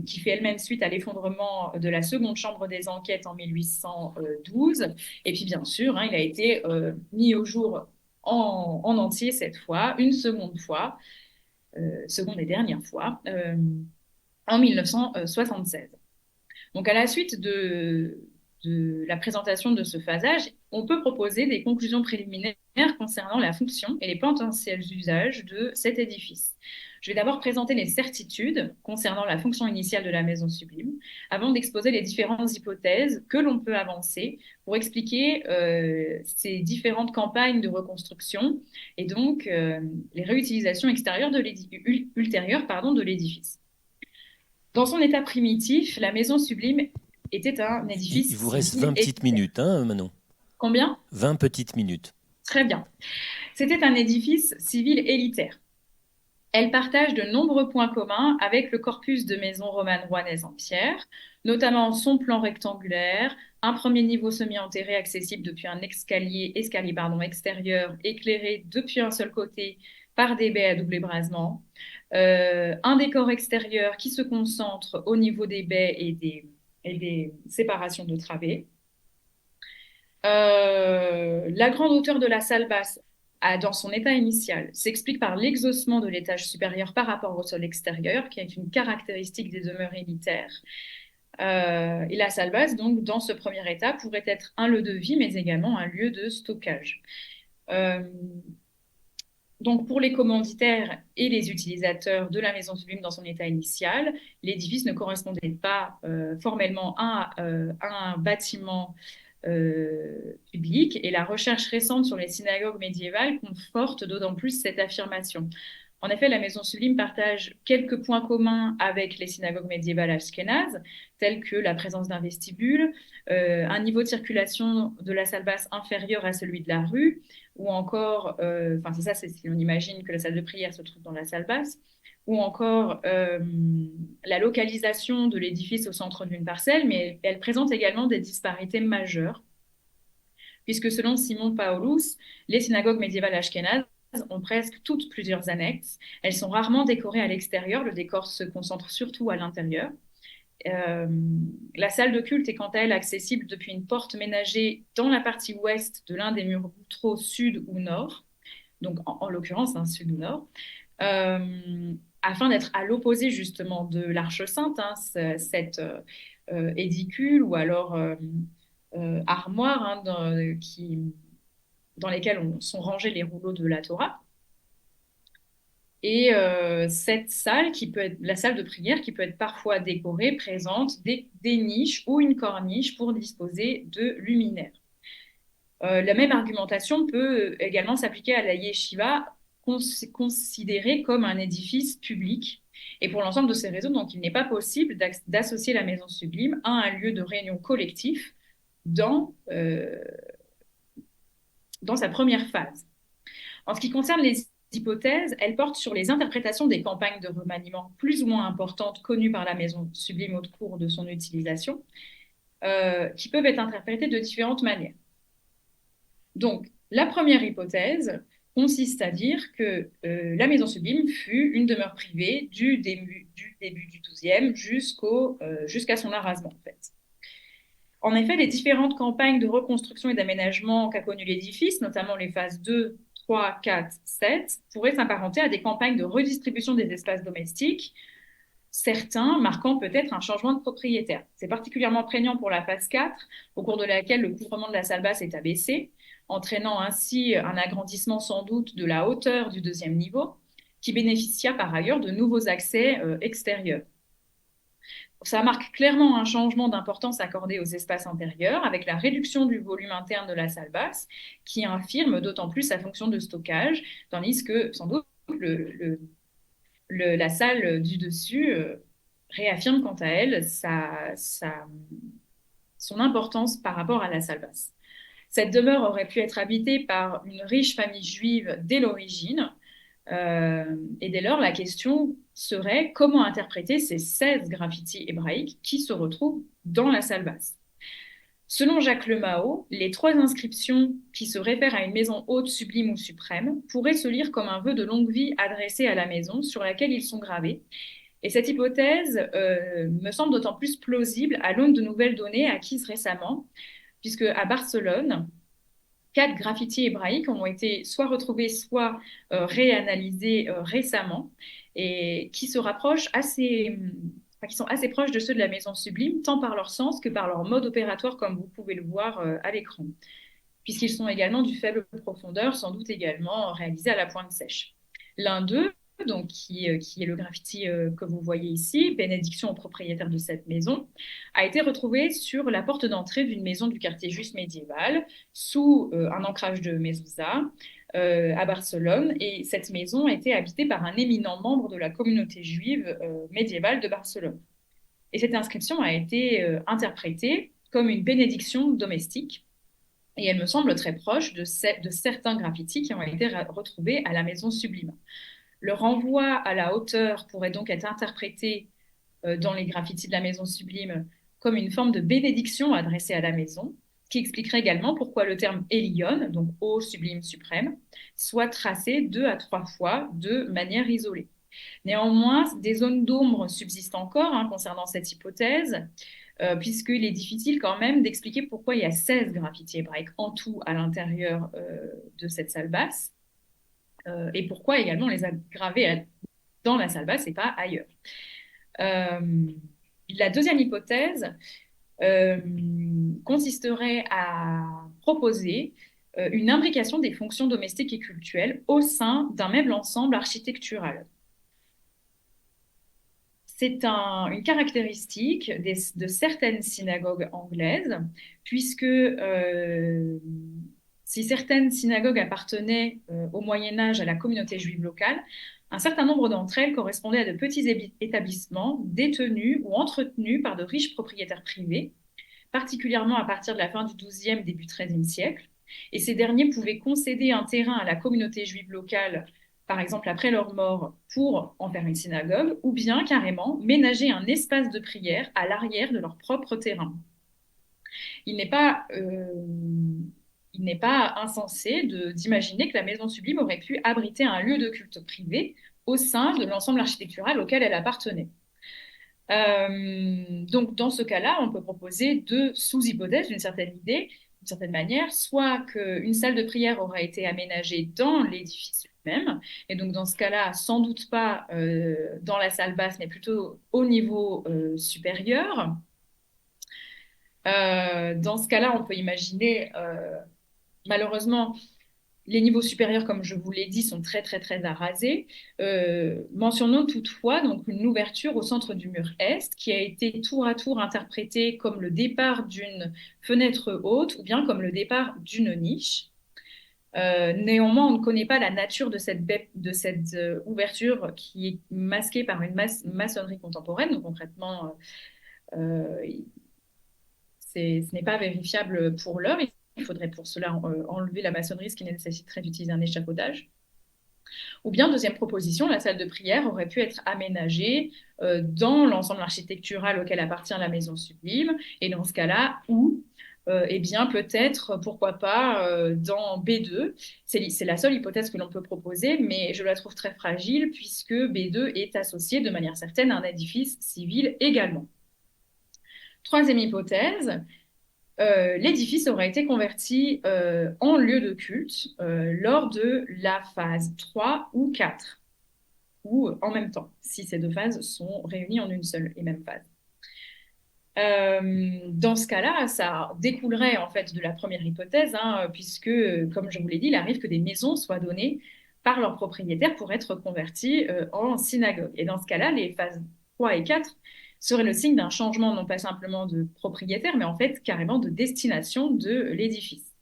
qui fait elle-même suite à l'effondrement de la seconde chambre des enquêtes en 1812. Et puis bien sûr, il a été mis au jour en entier cette fois, une seconde fois, seconde et dernière fois, en 1976. Donc, à la suite de la présentation de ce phasage, on peut proposer des conclusions préliminaires concernant la fonction et les potentiels usages de cet édifice. Je vais d'abord présenter les certitudes concernant la fonction initiale de la maison sublime, avant d'exposer les différentes hypothèses que l'on peut avancer pour expliquer ces différentes campagnes de reconstruction et donc les réutilisations ultérieures de l'édifice. Dans son état primitif, la maison sublime était un édifice Il vous reste civil 20 petites minutes, hein, Manon? Combien? 20 petites minutes. Très bien. C'était un édifice civil élitaire. Elle partage de nombreux points communs avec le corpus de maisons romanes rouennaises en pierre, notamment son plan rectangulaire, un premier niveau semi-enterré accessible depuis un escalier extérieur éclairé depuis un seul côté par des baies à double ébrasement, un décor extérieur qui se concentre au niveau des baies et des séparations de travées. La grande hauteur de la salle basse dans son état initial s'explique par l'exhaussement de l'étage supérieur par rapport au sol extérieur, qui est une caractéristique des demeures élitaires. Et la salle basse, donc, dans ce premier état, pourrait être un lieu de vie, mais également un lieu de stockage. Euh, donc, pour les commanditaires et les utilisateurs de la maison sublime dans son état initial, l'édifice ne correspondait pas formellement à un bâtiment public, et la recherche récente sur les synagogues médiévales conforte d'autant plus cette affirmation. En effet, la maison sublime partage quelques points communs avec les synagogues médiévales ashkénazes, tels que la présence d'un vestibule, un niveau de circulation de la salle basse inférieur à celui de la rue, ou encore, enfin c'est ça, c'est si on imagine que la salle de prière se trouve dans la salle basse, ou encore la localisation de l'édifice au centre d'une parcelle, mais elle présente également des disparités majeures, puisque selon Simon Paulus, les synagogues médiévales ashkénazes ont presque toutes plusieurs annexes. Elles sont rarement décorées à l'extérieur, le décor se concentre surtout à l'intérieur. Euh, la salle de culte est quant à elle accessible depuis une porte ménagée dans la partie ouest de l'un des murs vitraux sud ou nord, donc en l'occurrence un sud ou nord, afin d'être à l'opposé justement de l'Arche Sainte, hein, cette édicule ou alors armoire hein, dans lesquelles sont rangés les rouleaux de la Torah. Et cette salle, qui peut être la salle de prière, qui peut être parfois décorée, présente des niches ou une corniche pour disposer de luminaires. La même argumentation peut également s'appliquer à la yeshiva, considérée comme un édifice public. Et pour l'ensemble de ces raisons, donc, il n'est pas possible d'associer la maison sublime à un lieu de réunion collectif dans, dans sa première phase. En ce qui concerne les hypothèses, elles portent sur les interprétations des campagnes de remaniement plus ou moins importantes connues par la maison sublime au cours de son utilisation, qui peuvent être interprétées de différentes manières. Donc, la première hypothèse consiste à dire que la maison sublime fut une demeure privée du début du XIIe jusqu'à son arasement, en fait. En effet, les différentes campagnes de reconstruction et d'aménagement qu'a connu l'édifice, notamment les phases 2, 3, 4, 7, pourraient s'apparenter à des campagnes de redistribution des espaces domestiques, certains marquant peut-être un changement de propriétaire. C'est particulièrement prégnant pour la phase 4, au cours de laquelle le couvrement de la salle basse est abaissé, entraînant ainsi un agrandissement sans doute de la hauteur du deuxième niveau, qui bénéficia par ailleurs de nouveaux accès extérieurs. Ça marque clairement un changement d'importance accordé aux espaces intérieurs, avec la réduction du volume interne de la salle basse, qui infirme d'autant plus sa fonction de stockage, tandis que sans doute la salle du dessus réaffirme quant à elle son importance par rapport à la salle basse. Cette demeure aurait pu être habitée par une riche famille juive dès l'origine, et dès lors, la question serait comment interpréter ces 16 graffitis hébraïques qui se retrouvent dans la salle basse. Selon Jacques Lemao, les 3 inscriptions qui se réfèrent à une maison haute, sublime ou suprême pourraient se lire comme un vœu de longue vie adressé à la maison sur laquelle ils sont gravés. Et cette hypothèse me semble d'autant plus plausible à l'aune de nouvelles données acquises récemment, puisque à Barcelone, 4 graffitis hébraïques ont été soit retrouvés, soit réanalysés récemment, et qui se rapprochent qui sont assez proches de ceux de la Maison Sublime, tant par leur sens que par leur mode opératoire, comme vous pouvez le voir à l'écran, puisqu'ils sont également du faible profondeur, sans doute également réalisés à la pointe sèche. L'un d'eux, donc qui est le graffiti que vous voyez ici, bénédiction au propriétaire de cette maison, a été retrouvé sur la porte d'entrée d'une maison du quartier juif médiéval, sous un ancrage de mezouza à Barcelone. Et cette maison était habitée par un éminent membre de la communauté juive médiévale de Barcelone. Et cette inscription a été interprétée comme une bénédiction domestique. Et elle me semble très proche de certains graffitis qui ont été retrouvés à la maison sublime. Le renvoi à la hauteur pourrait donc être interprété dans les graffitis de la Maison Sublime comme une forme de bénédiction adressée à la maison, qui expliquerait également pourquoi le terme Elion, donc Ô sublime suprême, soit tracé 2 à 3 fois de manière isolée. Néanmoins, des zones d'ombre subsistent encore concernant cette hypothèse, puisqu'il est difficile quand même d'expliquer pourquoi il y a 16 graffitis hébraïques en tout à l'intérieur de cette salle basse, et pourquoi également on les a gravés dans la salle basse et pas ailleurs. La deuxième hypothèse euh, consisterait à proposer une imbrication des fonctions domestiques et cultuelles au sein d'un même ensemble architectural. C'est une caractéristique de certaines synagogues anglaises, puisque si certaines synagogues appartenaient au Moyen Âge à la communauté juive locale, un certain nombre d'entre elles correspondaient à de petits établissements détenus ou entretenus par de riches propriétaires privés, particulièrement à partir de la fin du XIIe, début XIIIe siècle. Et ces derniers pouvaient concéder un terrain à la communauté juive locale, par exemple après leur mort, pour en faire une synagogue, ou bien carrément ménager un espace de prière à l'arrière de leur propre terrain. Il n'est pas, il n'est pas insensé d'imaginer que la Maison Sublime aurait pu abriter un lieu de culte privé au sein de l'ensemble architectural auquel elle appartenait. Donc, dans ce cas-là, on peut proposer 2 sous-hypothèses d'une certaine idée, d'une certaine manière, soit qu'une salle de prière aurait été aménagée dans l'édifice lui-même, et donc dans ce cas-là, sans doute pas dans la salle basse, mais plutôt au niveau supérieur. Dans ce cas-là, on peut imaginer, malheureusement, les niveaux supérieurs, comme je vous l'ai dit, sont très, très, très arasés. Mentionnons toutefois donc une ouverture au centre du mur est qui a été tour à tour interprétée comme le départ d'une fenêtre haute ou bien comme le départ d'une niche. Néanmoins, on ne connaît pas la nature de cette ouverture qui est masquée par une maçonnerie contemporaine. Donc concrètement, euh, ce n'est pas vérifiable pour l'heure. Il faudrait pour cela enlever la maçonnerie, ce qui nécessiterait d'utiliser un échafaudage. Ou bien, deuxième proposition, la salle de prière aurait pu être aménagée dans l'ensemble architectural auquel appartient la Maison Sublime. Et dans ce cas-là, où eh bien, peut-être, pourquoi pas, dans B2. C'est la seule hypothèse que l'on peut proposer, mais je la trouve très fragile puisque B2 est associé de manière certaine à un édifice civil également. Troisième hypothèse, l'édifice aurait été converti en lieu de culte lors de la phase 3 ou 4, ou en même temps, si ces 2 phases sont réunies en une seule et même phase. Dans ce cas-là, ça découlerait en fait de la première hypothèse, puisque, comme je vous l'ai dit, il arrive que des maisons soient données par leurs propriétaires pour être converties en synagogue. Et dans ce cas-là, les phases 3 et 4 seraient le signe d'un changement non pas simplement de propriétaire, mais en fait carrément de destination de l'édifice.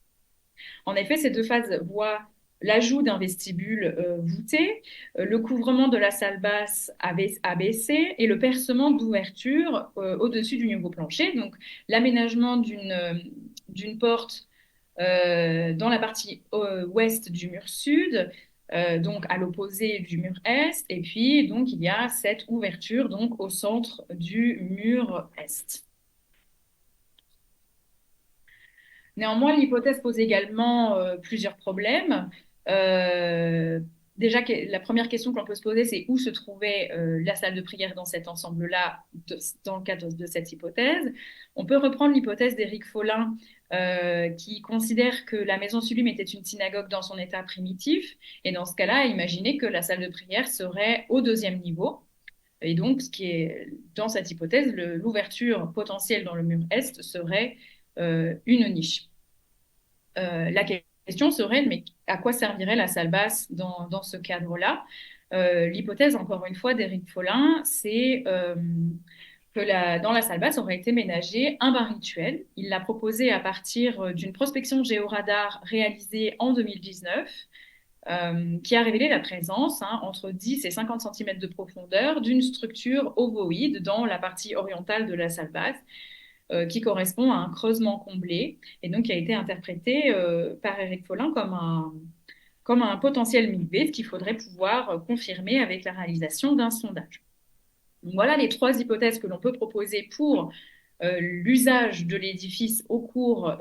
En effet, ces 2 phases voient l'ajout d'un vestibule voûté, le couvrement de la salle basse abaissé et le percement d'ouverture au-dessus du niveau plancher. Donc, l'aménagement d'une porte dans la partie ouest du mur sud, donc à l'opposé du mur est, et puis donc il y a cette ouverture donc au centre du mur est. Néanmoins, l'hypothèse pose également plusieurs problèmes. Euh, Déjà, la première question que l'on peut se poser, c'est où se trouvait la salle de prière dans cet ensemble-là, dans le cadre de cette hypothèse. On peut reprendre l'hypothèse d'Éric Follin, qui considère que la Maison Sublime était une synagogue dans son état primitif. Et dans ce cas-là, imaginer que la salle de prière serait au deuxième niveau. Et donc, ce qui est dans cette hypothèse, l'ouverture potentielle dans le mur est serait une niche. La question serait, mais à quoi servirait la salle basse dans ce cadre-là? L'hypothèse, encore une fois, d'Éric Follin, c'est que dans la salle basse aurait été ménagé un bain rituel. Il l'a proposé à partir d'une prospection géoradar réalisée en 2019, qui a révélé la présence, entre 10 et 50 cm de profondeur, d'une structure ovoïde dans la partie orientale de la salle basse, qui correspond à un creusement comblé, et donc qui a été interprété par Éric Follin comme comme un potentiel MIGB, qu'il faudrait pouvoir confirmer avec la réalisation d'un sondage. Donc voilà les trois hypothèses que l'on peut proposer pour l'usage de l'édifice au cours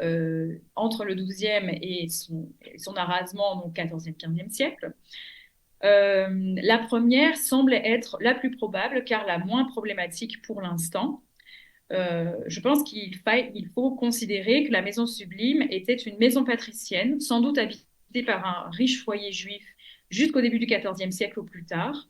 entre le XIIe et son arasement, donc 14e, 15e siècle. La première semble être la plus probable car la moins problématique pour l'instant. Je pense qu'il faut considérer que la maison Sublime était une maison patricienne, sans doute habitée par un riche foyer juif jusqu'au début du XIVe siècle au plus tard,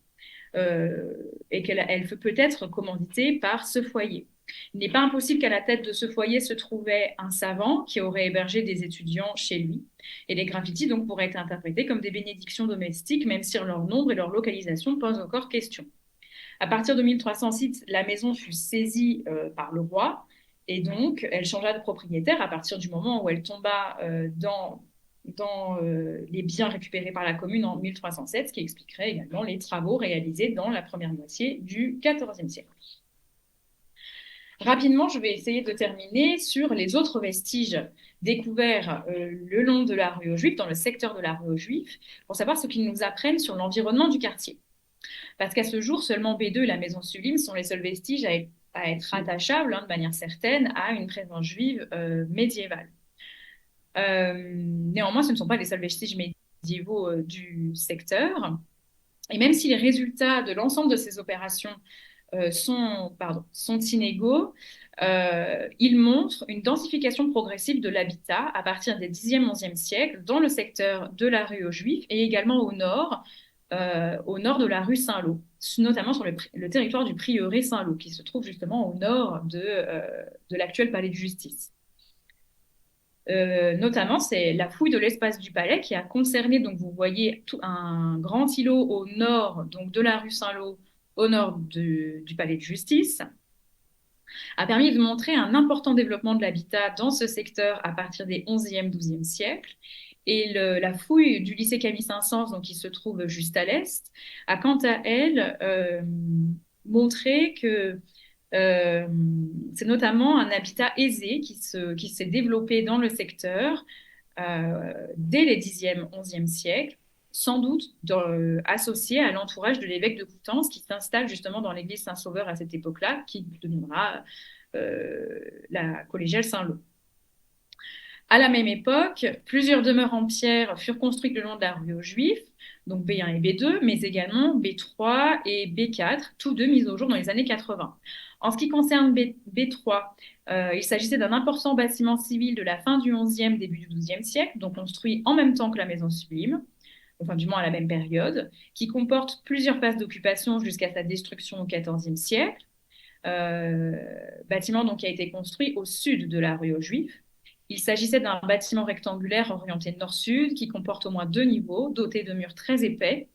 et qu'elle fut peut-être commanditée par ce foyer. Il n'est pas impossible qu'à la tête de ce foyer se trouvait un savant qui aurait hébergé des étudiants chez lui. Et les graffitis donc pourraient être interprétés comme des bénédictions domestiques, même si leur nombre et leur localisation posent encore question. À partir de 1306, la maison fut saisie par le roi et donc elle changea de propriétaire à partir du moment où elle tomba dans les biens récupérés par la commune en 1307, ce qui expliquerait également les travaux réalisés dans la première moitié du XIVe siècle. Rapidement, je vais essayer de terminer sur les autres vestiges découverts le long de la rue aux Juifs, dans le secteur de la rue aux Juifs, pour savoir ce qu'ils nous apprennent sur l'environnement du quartier. Parce qu'à ce jour, seulement B2 et la maison Sublime sont les seuls vestiges à être rattachables de manière certaine à une présence juive médiévale. Néanmoins, ce ne sont pas les seuls vestiges médiévaux du secteur. Et même si les résultats de l'ensemble de ces opérations sont inégaux, ils montrent une densification progressive de l'habitat à partir des 10e, 11e siècles dans le secteur de la rue aux Juifs et également au nord de la rue Saint-Lô, notamment sur le territoire du prieuré Saint-Lô, qui se trouve justement au nord de l'actuel palais de justice. Notamment, c'est la fouille de l'espace du palais qui a concerné, donc vous voyez un grand îlot au nord donc de la rue Saint-Lô, au nord du palais de justice, a permis de montrer un important développement de l'habitat dans ce secteur à partir des 11e, 12e siècles. Et la fouille du lycée Camille Saint-Saëns, donc qui se trouve juste à l'est, a quant à elle montré que c'est notamment un habitat aisé qui s'est développé dans le secteur dès les 10e, 11e siècles, sans doute associé à l'entourage de l'évêque de Coutances qui s'installe justement dans l'église Saint-Sauveur à cette époque-là, qui deviendra la collégiale Saint-Lô. À la même époque, plusieurs demeures en pierre furent construites le long de la rue aux Juifs, donc B1 et B2, mais également B3 et B4, tous deux mis au jour dans les années 80. En ce qui concerne B3, il s'agissait d'un important bâtiment civil de la fin du XIe, début du XIIe siècle, donc construit en même temps que la maison Sublime, enfin du moins à la même période, qui comporte plusieurs phases d'occupation jusqu'à sa destruction au XIVe siècle. Bâtiment donc qui a été construit au sud de la rue aux Juifs. Il s'agissait d'un bâtiment rectangulaire orienté nord-sud qui comporte au moins 2 niveaux, doté de murs très épais,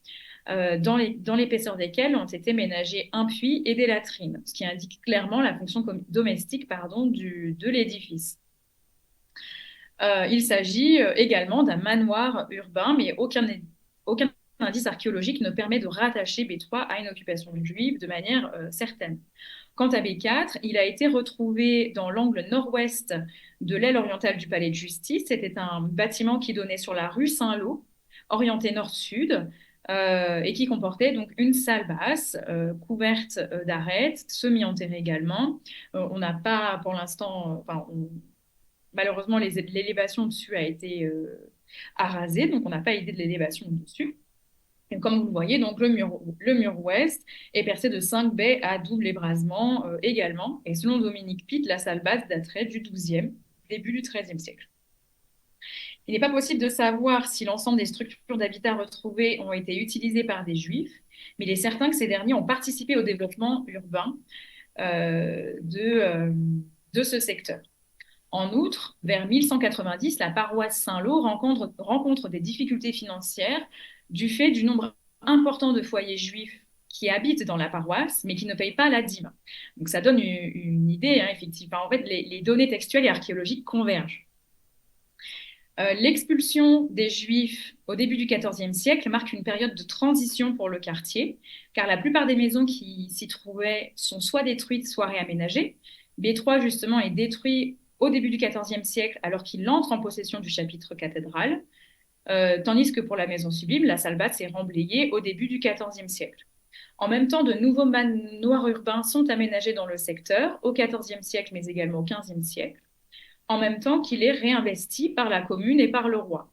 dans l'épaisseur desquels ont été ménagés un puits et des latrines, ce qui indique clairement la fonction domestique de l'édifice. Il s'agit également d'un manoir urbain, mais aucun indice archéologique ne permet de rattacher B3 à une occupation juive de manière certaine. Quant à B4, il a été retrouvé dans l'angle nord-ouest de l'aile orientale du palais de justice. C'était un bâtiment qui donnait sur la rue Saint-Lô, orienté nord-sud, et qui comportait donc une salle basse couverte d'arêtes, semi-enterrée également. On n'a pas pour l'instant, malheureusement, l'élévation dessus a été arasée, donc on n'a pas idée de l'élévation dessus. Et comme vous le voyez, donc le mur ouest est percé de 5 baies à double ébrasement également. Et selon Dominique Pitt, la salle basse daterait du XIIe, début du XIIIe siècle. Il n'est pas possible de savoir si l'ensemble des structures d'habitat retrouvées ont été utilisées par des juifs, mais il est certain que ces derniers ont participé au développement urbain de ce secteur. En outre, vers 1190, la paroisse Saint-Lô rencontre des difficultés financières du fait du nombre important de foyers juifs qui habitent dans la paroisse, mais qui ne payent pas la dîme. Donc ça donne une idée, hein, effectivement. En fait, les données textuelles et archéologiques convergent. L'expulsion des Juifs au début du XIVe siècle marque une période de transition pour le quartier, car la plupart des maisons qui s'y trouvaient sont soit détruites, soit réaménagées. B3, justement, est détruit au début du XIVe siècle, alors qu'il entre en possession du chapitre cathédral. tandis que pour la maison sublime, la salle basse est remblayée au début du XIVe siècle. En même temps, de nouveaux manoirs urbains sont aménagés dans le secteur au XIVe siècle, mais également au XVe siècle, en même temps qu'il est réinvesti par la commune et par le roi.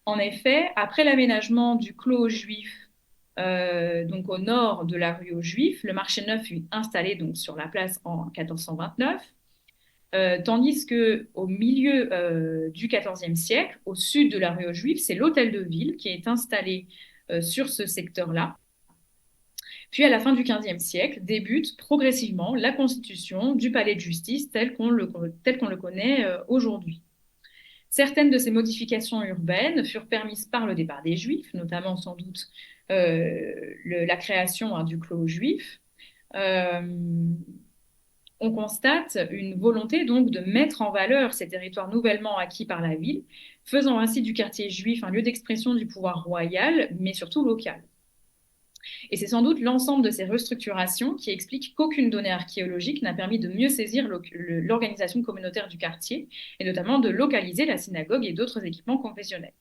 En effet, après l'aménagement du clos aux Juifs, donc au nord de la rue aux Juifs, le marché neuf fut installé donc sur la place en 1429, tandis que au milieu du XIVe siècle, au sud de la rue aux Juifs, c'est l'hôtel de ville qui est installé sur ce secteur-là. Puis à la fin du XVe siècle, débute progressivement la constitution du palais de justice tel qu'on le connaît aujourd'hui. Certaines de ces modifications urbaines furent permises par le départ des Juifs, notamment sans doute la création du clos juif. Euh, on constate une volonté donc de mettre en valeur ces territoires nouvellement acquis par la ville, faisant ainsi du quartier juif un lieu d'expression du pouvoir royal, mais surtout local. Et c'est sans doute l'ensemble de ces restructurations qui explique qu'aucune donnée archéologique n'a permis de mieux saisir l'organisation communautaire du quartier, et notamment de localiser la synagogue et d'autres équipements confessionnels.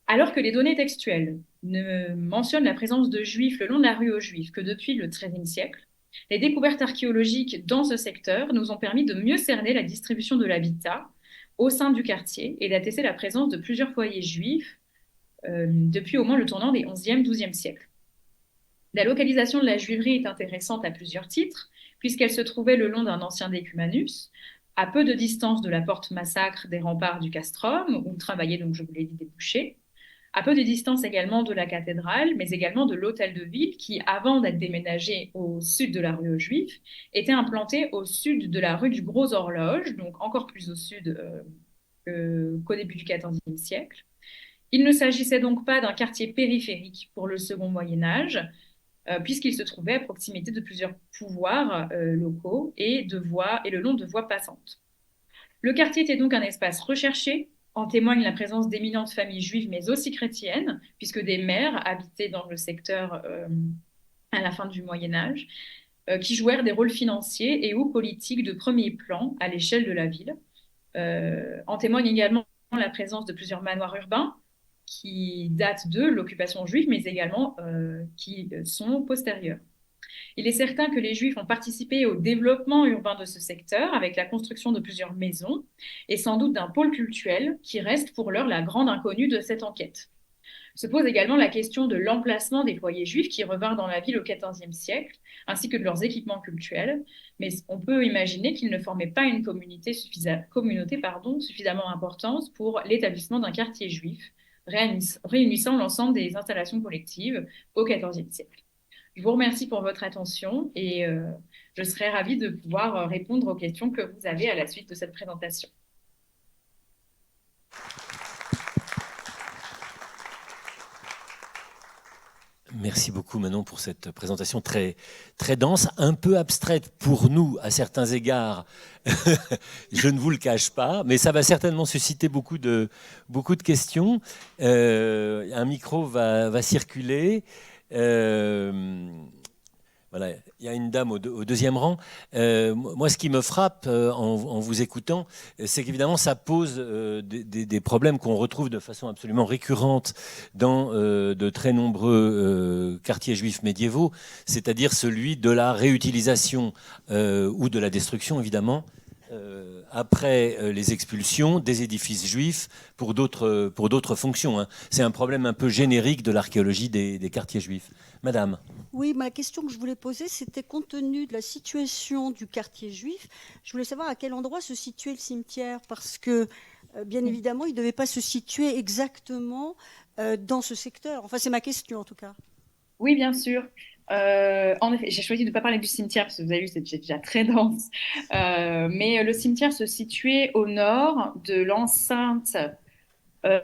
Alors que les données textuelles ne mentionnent la présence de juifs le long de la rue aux Juifs que depuis le XIIIe siècle, les découvertes archéologiques dans ce secteur nous ont permis de mieux cerner la distribution de l'habitat au sein du quartier et d'attester la présence de plusieurs foyers juifs depuis au moins le tournant des XIe, XIIe siècles. La localisation de la juiverie est intéressante à plusieurs titres, puisqu'elle se trouvait le long d'un ancien décumanus, à peu de distance de la porte massacre des remparts du castrum, où travaillaient, donc je vous l'ai dit, des bouchers, à peu de distance également de la cathédrale, mais également de l'hôtel de ville, qui, avant d'être déménagé au sud de la rue aux Juifs, était implanté au sud de la rue du Gros Horloge, donc encore plus au sud qu'au début du XIVe siècle. Il ne s'agissait donc pas d'un quartier périphérique pour le second Moyen Âge, puisqu'il se trouvait à proximité de plusieurs pouvoirs locaux et le long de voies passantes. Le quartier était donc un espace recherché. En témoigne la présence d'éminentes familles juives, mais aussi chrétiennes, puisque des mères habitaient dans le secteur à la fin du Moyen Âge, qui jouèrent des rôles financiers et ou politiques de premier plan à l'échelle de la ville. En témoigne également la présence de plusieurs manoirs urbains qui datent de l'occupation juive, mais également qui sont postérieurs. Il est certain que les Juifs ont participé au développement urbain de ce secteur avec la construction de plusieurs maisons et sans doute d'un pôle cultuel qui reste pour l'heure la grande inconnue de cette enquête. Se pose également la question de l'emplacement des foyers juifs qui revinrent dans la ville au XIVe siècle, ainsi que de leurs équipements cultuels, mais on peut imaginer qu'ils ne formaient pas une communauté suffisamment importante pour l'établissement d'un quartier juif, réunissant l'ensemble des installations collectives au XIVe siècle. Je vous remercie pour votre attention et je serai ravie de pouvoir répondre aux questions que vous avez à la suite de cette présentation. Merci beaucoup Manon pour cette présentation très, très dense, un peu abstraite pour nous à certains égards. Je ne vous le cache pas, mais ça va certainement susciter beaucoup de questions. Un micro va circuler. Voilà, il y a une dame au deuxième rang. Moi, ce qui me frappe en vous écoutant, c'est qu'évidemment, ça pose des problèmes qu'on retrouve de façon absolument récurrente dans de très nombreux quartiers juifs médiévaux, c'est-à-dire celui de la réutilisation ou de la destruction, évidemment, après les expulsions des édifices juifs pour d'autres fonctions. Hein. C'est un problème un peu générique de l'archéologie des quartiers juifs. Madame. Oui, ma question que je voulais poser, c'était compte tenu de la situation du quartier juif, je voulais savoir à quel endroit se situait le cimetière, parce que, bien évidemment, il ne devait pas se situer exactement dans ce secteur. Enfin, c'est ma question, en tout cas. Oui, bien sûr. En effet, j'ai choisi de ne pas parler du cimetière parce que vous avez vu, c'est déjà très dense. Mais le cimetière se situait au nord de l'enceinte euh,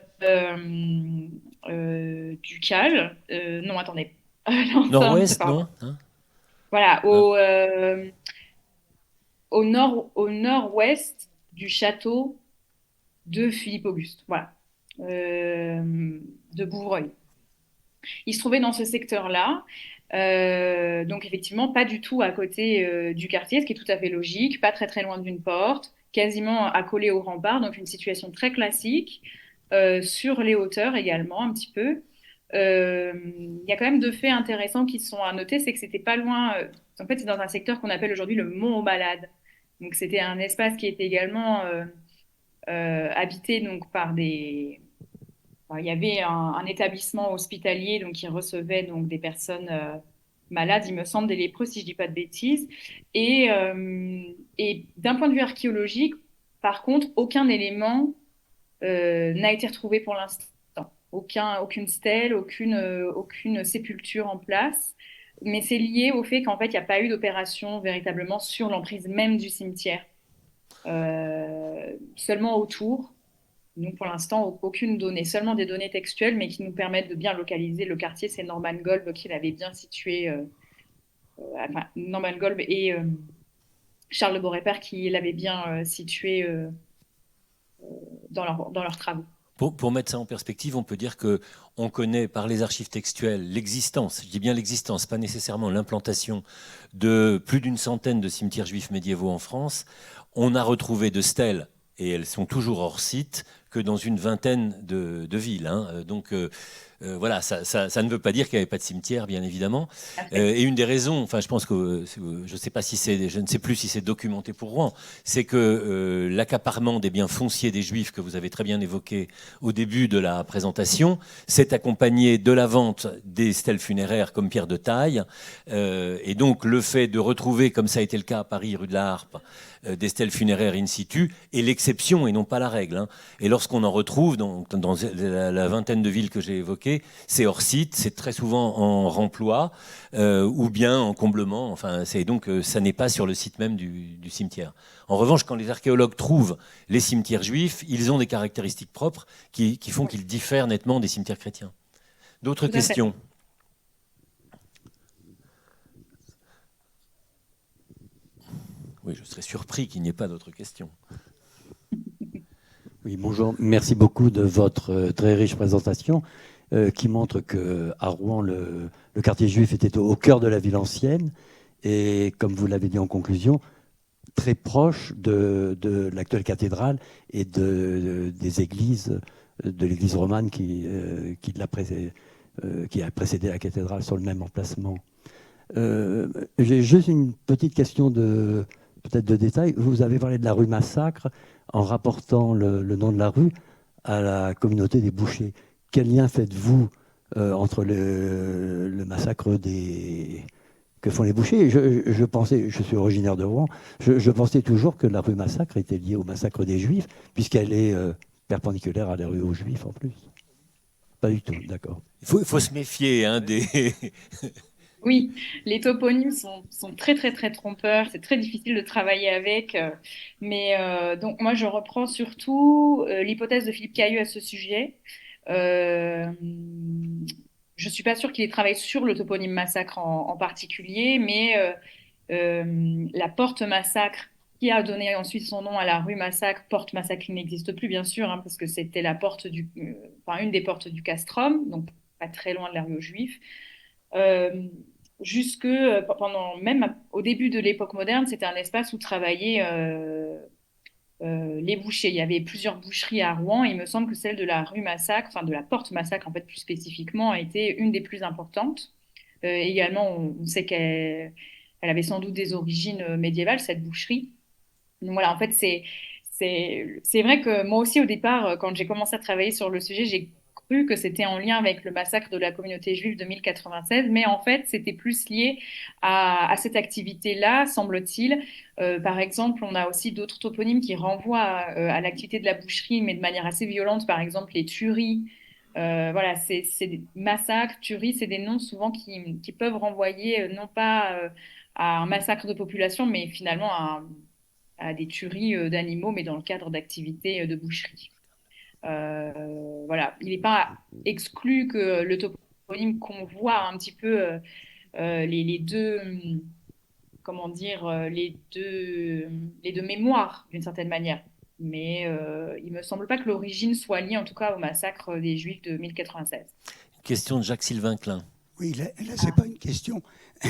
ducale. Non, attendez. L'enceinte, Nord-ouest, pardon. non hein Voilà, Hein au nord-ouest du château de Philippe Auguste. Voilà. De Bouvreuil. Il se trouvait dans ce secteur-là. Donc effectivement, pas du tout à côté du quartier, ce qui est tout à fait logique, pas très très loin d'une porte, quasiment accolé au rempart, donc une situation très classique, sur les hauteurs également un petit peu. Il y a quand même deux faits intéressants qui sont à noter, c'est que c'était pas loin, en fait c'est dans un secteur qu'on appelle aujourd'hui le Mont-aux-Malades. Donc c'était un espace qui était également habité donc par enfin, il y avait un établissement hospitalier donc, qui recevait donc, des personnes malades, il me semble, des lépreux, si je ne dis pas de bêtises. Et d'un point de vue archéologique, par contre, aucun élément n'a été retrouvé pour l'instant. Aucune stèle, aucune sépulture en place. Mais c'est lié au fait qu'en fait, il n'y a pas eu d'opération véritablement sur l'emprise même du cimetière, seulement autour. Donc pour l'instant, aucune donnée, seulement des données textuelles, mais qui nous permettent de bien localiser le quartier. C'est Norman Golb qui l'avait bien situé, enfin Norman Golb et Charles de Beaurepaire qui l'avaient bien situé dans leurs travaux. Pour mettre ça en perspective, on peut dire qu'on connaît par les archives textuelles l'existence, je dis bien l'existence, pas nécessairement l'implantation, de plus d'une centaine de cimetières juifs médiévaux en France. On a retrouvé de stèles, et elles sont toujours hors site, que dans une vingtaine de villes. Hein. Donc voilà, ça ne veut pas dire qu'il n'y avait pas de cimetière, bien évidemment. Et une des raisons, enfin je pense que, je ne sais plus si c'est documenté pour Rouen, c'est que l'accaparement des biens fonciers des Juifs, que vous avez très bien évoqué au début de la présentation, s'est accompagné de la vente des stèles funéraires comme pierre de taille. Et donc le fait de retrouver, comme ça a été le cas à Paris, rue de la Harpe, des stèles funéraires in situ est l'exception et non pas la règle. Hein. Et lorsqu'on en retrouve dans la vingtaine de villes que j'ai évoquées, c'est hors site, c'est très souvent en remploi ou bien en comblement. Enfin, donc ça n'est pas sur le site même du cimetière. En revanche, quand les archéologues trouvent les cimetières juifs, ils ont des caractéristiques propres qui font qu'ils diffèrent nettement des cimetières chrétiens. D'autres questions ? Oui, je serais surpris qu'il n'y ait pas d'autres questions. Oui, bonjour. Merci beaucoup de votre très riche présentation qui montre qu'à Rouen, le quartier juif était au cœur de la ville ancienne et, comme vous l'avez dit en conclusion, très proche de l'actuelle cathédrale et des églises, de l'église romane qui a précédé la cathédrale sur le même emplacement. J'ai juste une petite question peut-être de détail. Vous avez parlé de la rue Massacre en rapportant le nom de la rue à la communauté des bouchers. Quel lien faites-vous entre le massacre que font les bouchers? Je pensais, je suis originaire de Rouen, je pensais toujours que la rue Massacre était liée au massacre des Juifs, puisqu'elle est perpendiculaire à la rue aux Juifs en plus. Pas du tout, d'accord. Il faut se méfier des... Oui, les toponymes sont très très très trompeurs, c'est très difficile de travailler avec. Mais donc moi je reprends surtout l'hypothèse de Philippe Cailleux à ce sujet. Je suis pas sûre qu'il ait travaillé sur le toponyme Massacre en particulier, mais la porte Massacre, qui a donné ensuite son nom à la rue Massacre, porte Massacre qui n'existe plus bien sûr, hein, parce que c'était la porte enfin, une des portes du castrum, donc pas très loin de la rue aux Juifs. Euh, Jusque pendant même au début de l'époque moderne, c'était un espace où travaillaient les bouchers. Il y avait plusieurs boucheries à Rouen. Et il me semble que celle de la rue Massacre, enfin de la porte Massacre en fait plus spécifiquement, a été une des plus importantes. Également, on sait qu'elle avait sans doute des origines médiévales cette boucherie. Donc voilà, en fait, c'est vrai que moi aussi, au départ, quand j'ai commencé à travailler sur le sujet, j'ai cru que c'était en lien avec le massacre de la communauté juive de 1096, mais en fait, c'était plus lié à cette activité-là, semble-t-il. Par exemple, on a aussi d'autres toponymes qui renvoient à l'activité de la boucherie, mais de manière assez violente, par exemple les tueries. Voilà, c'est des massacres, tueries, c'est des noms souvent qui peuvent renvoyer non pas à un massacre de population, mais finalement à des tueries d'animaux, mais dans le cadre d'activités de boucherie. Voilà, il n'est pas exclu que le toponyme convoie un petit peu les deux, comment dire, les deux mémoires d'une certaine manière. Mais il ne me semble pas que l'origine soit liée, en tout cas, au massacre des Juifs de 1096. Question de Jacques-Sylvain Klein. Oui, là ce n'est pas une question,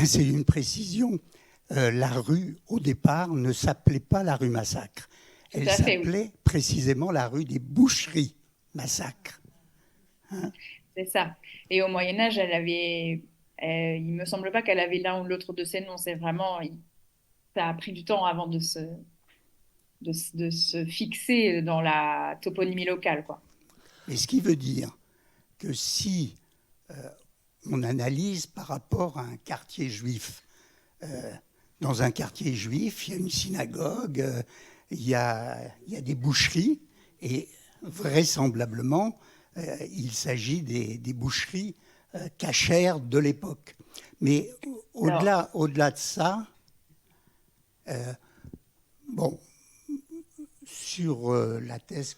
c'est une précision. La rue, au départ, ne s'appelait pas la rue Massacre. Elle s'appelait précisément la rue des Boucheries Massacre. Hein? C'est ça. Et au Moyen-Âge, il me semble pas qu'elle avait l'un ou l'autre de ces noms. C'est vraiment, ça a pris du temps avant de se fixer dans la toponymie locale, quoi. Et ce qui veut dire que si on analyse par rapport à un quartier juif, dans un quartier juif, il y a une synagogue, il y a des boucheries, et vraisemblablement, il s'agit des boucheries cachères de l'époque. Mais au-delà de ça, bon, sur la thèse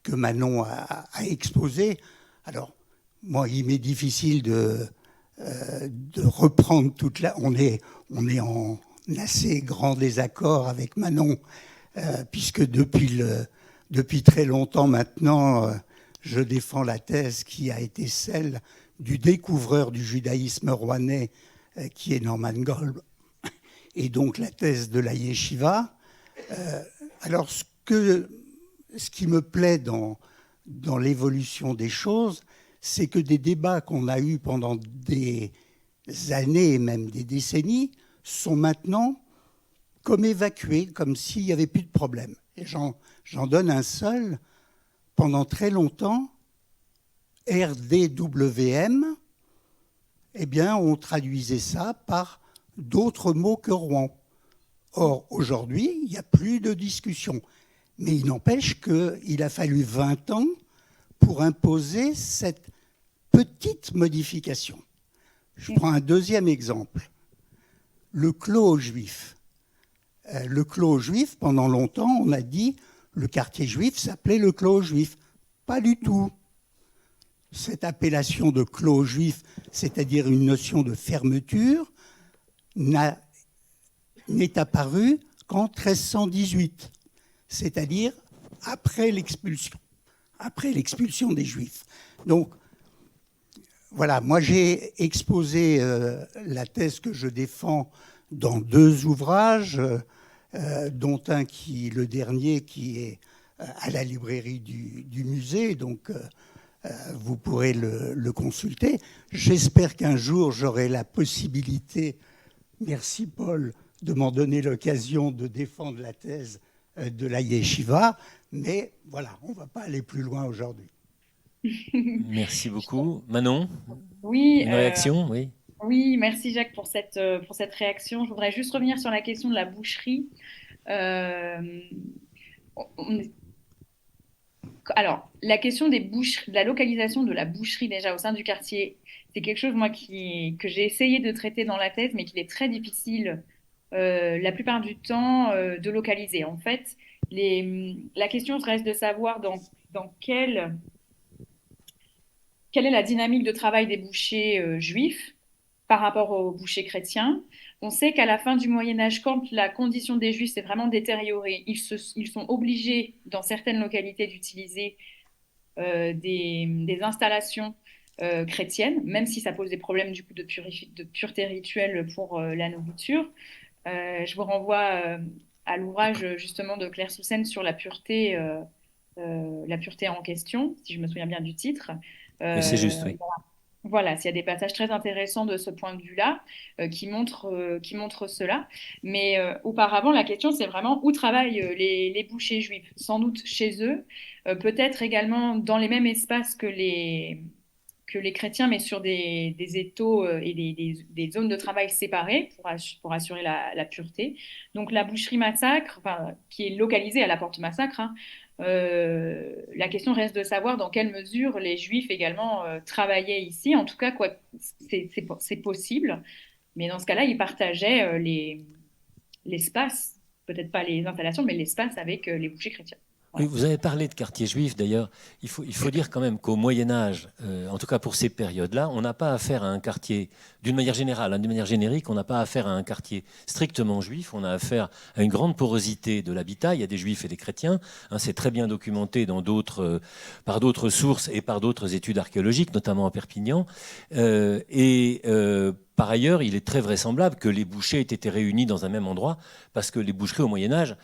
que Manon a exposée, alors moi, il m'est difficile de reprendre toute la... On est en assez grand désaccord avec Manon, puisque depuis très longtemps maintenant, je défends la thèse qui a été celle du découvreur du judaïsme rouennais, qui est Norman Golb, et donc la thèse de la yeshiva. Alors, ce qui me plaît dans l'évolution des choses, c'est que des débats qu'on a eus pendant des années et même des décennies sont maintenant comme évacués, comme s'il n'y avait plus de problème. Et j'en donne un seul. Pendant très longtemps, RDWM, eh bien, on traduisait ça par d'autres mots que Rouen. Or, aujourd'hui, il n'y a plus de discussion. Mais il n'empêche qu'il a fallu 20 ans pour imposer cette petite modification. Je prends un deuxième exemple. Le clos juif. Le clos juif, pendant longtemps, on a dit le quartier juif s'appelait le clos juif. Pas du tout. Cette appellation de clos juif, c'est-à-dire une notion de fermeture, n'est apparue qu'en 1318, c'est-à-dire après l'expulsion des Juifs. Donc, voilà, moi j'ai exposé la thèse que je défends dans 2 ouvrages, dont un le dernier qui est à la librairie du musée, donc vous pourrez le consulter. J'espère qu'un jour j'aurai la possibilité, merci Paul, de m'en donner l'occasion de défendre la thèse de la yeshiva, mais voilà, on ne va pas aller plus loin aujourd'hui. Merci beaucoup. Manon, Oui, une réaction? Oui. oui, merci Jacques pour cette réaction. Je voudrais juste revenir sur la question de la boucherie. Alors, la question des boucheries, de la localisation de la boucherie déjà au sein du quartier, c'est quelque chose moi que j'ai essayé de traiter dans la thèse, mais qu'il est très difficile la plupart du temps de localiser. En fait, la question reste de savoir dans quelle est la dynamique de travail des bouchers juifs par rapport aux bouchers chrétiens. On sait qu'à la fin du Moyen Âge, quand la condition des Juifs s'est vraiment détériorée, ils sont obligés, dans certaines localités, d'utiliser des installations chrétiennes, même si ça pose des problèmes du coup, de pureté rituelle pour la nourriture. Je vous renvoie à l'ouvrage justement de Claire Soussen sur la pureté en question, si je me souviens bien du titre. C'est juste, oui. Voilà, s'il y a des passages très intéressants de ce point de vue-là qui montrent cela. Mais auparavant, la question, c'est vraiment où travaillent les bouchers juifs? Sans doute chez eux, peut-être également dans les mêmes espaces que les chrétiens, mais sur des étaux et des zones de travail séparées pour assurer la pureté. Donc la boucherie Massacre, qui est localisée à la porte Massacre, hein, la question reste de savoir dans quelle mesure les Juifs également travaillaient ici. En tout cas, c'est possible. Mais dans ce cas-là, ils partageaient l'espace, peut-être pas les installations, mais l'espace avec les bouchers chrétiens. Oui, vous avez parlé de quartier juif, d'ailleurs. Il faut dire quand même qu'au Moyen-Âge, en tout cas pour ces périodes-là, on n'a pas affaire à un quartier, d'une manière générale, d'une manière générique, on n'a pas affaire à un quartier strictement juif, on a affaire à une grande porosité de l'habitat. Il y a des juifs et des chrétiens. Hein, c'est très bien documenté par d'autres sources et par d'autres études archéologiques, notamment à Perpignan. Par ailleurs, il est très vraisemblable que les bouchers aient été réunis dans un même endroit, parce que les boucheries au Moyen-Âge,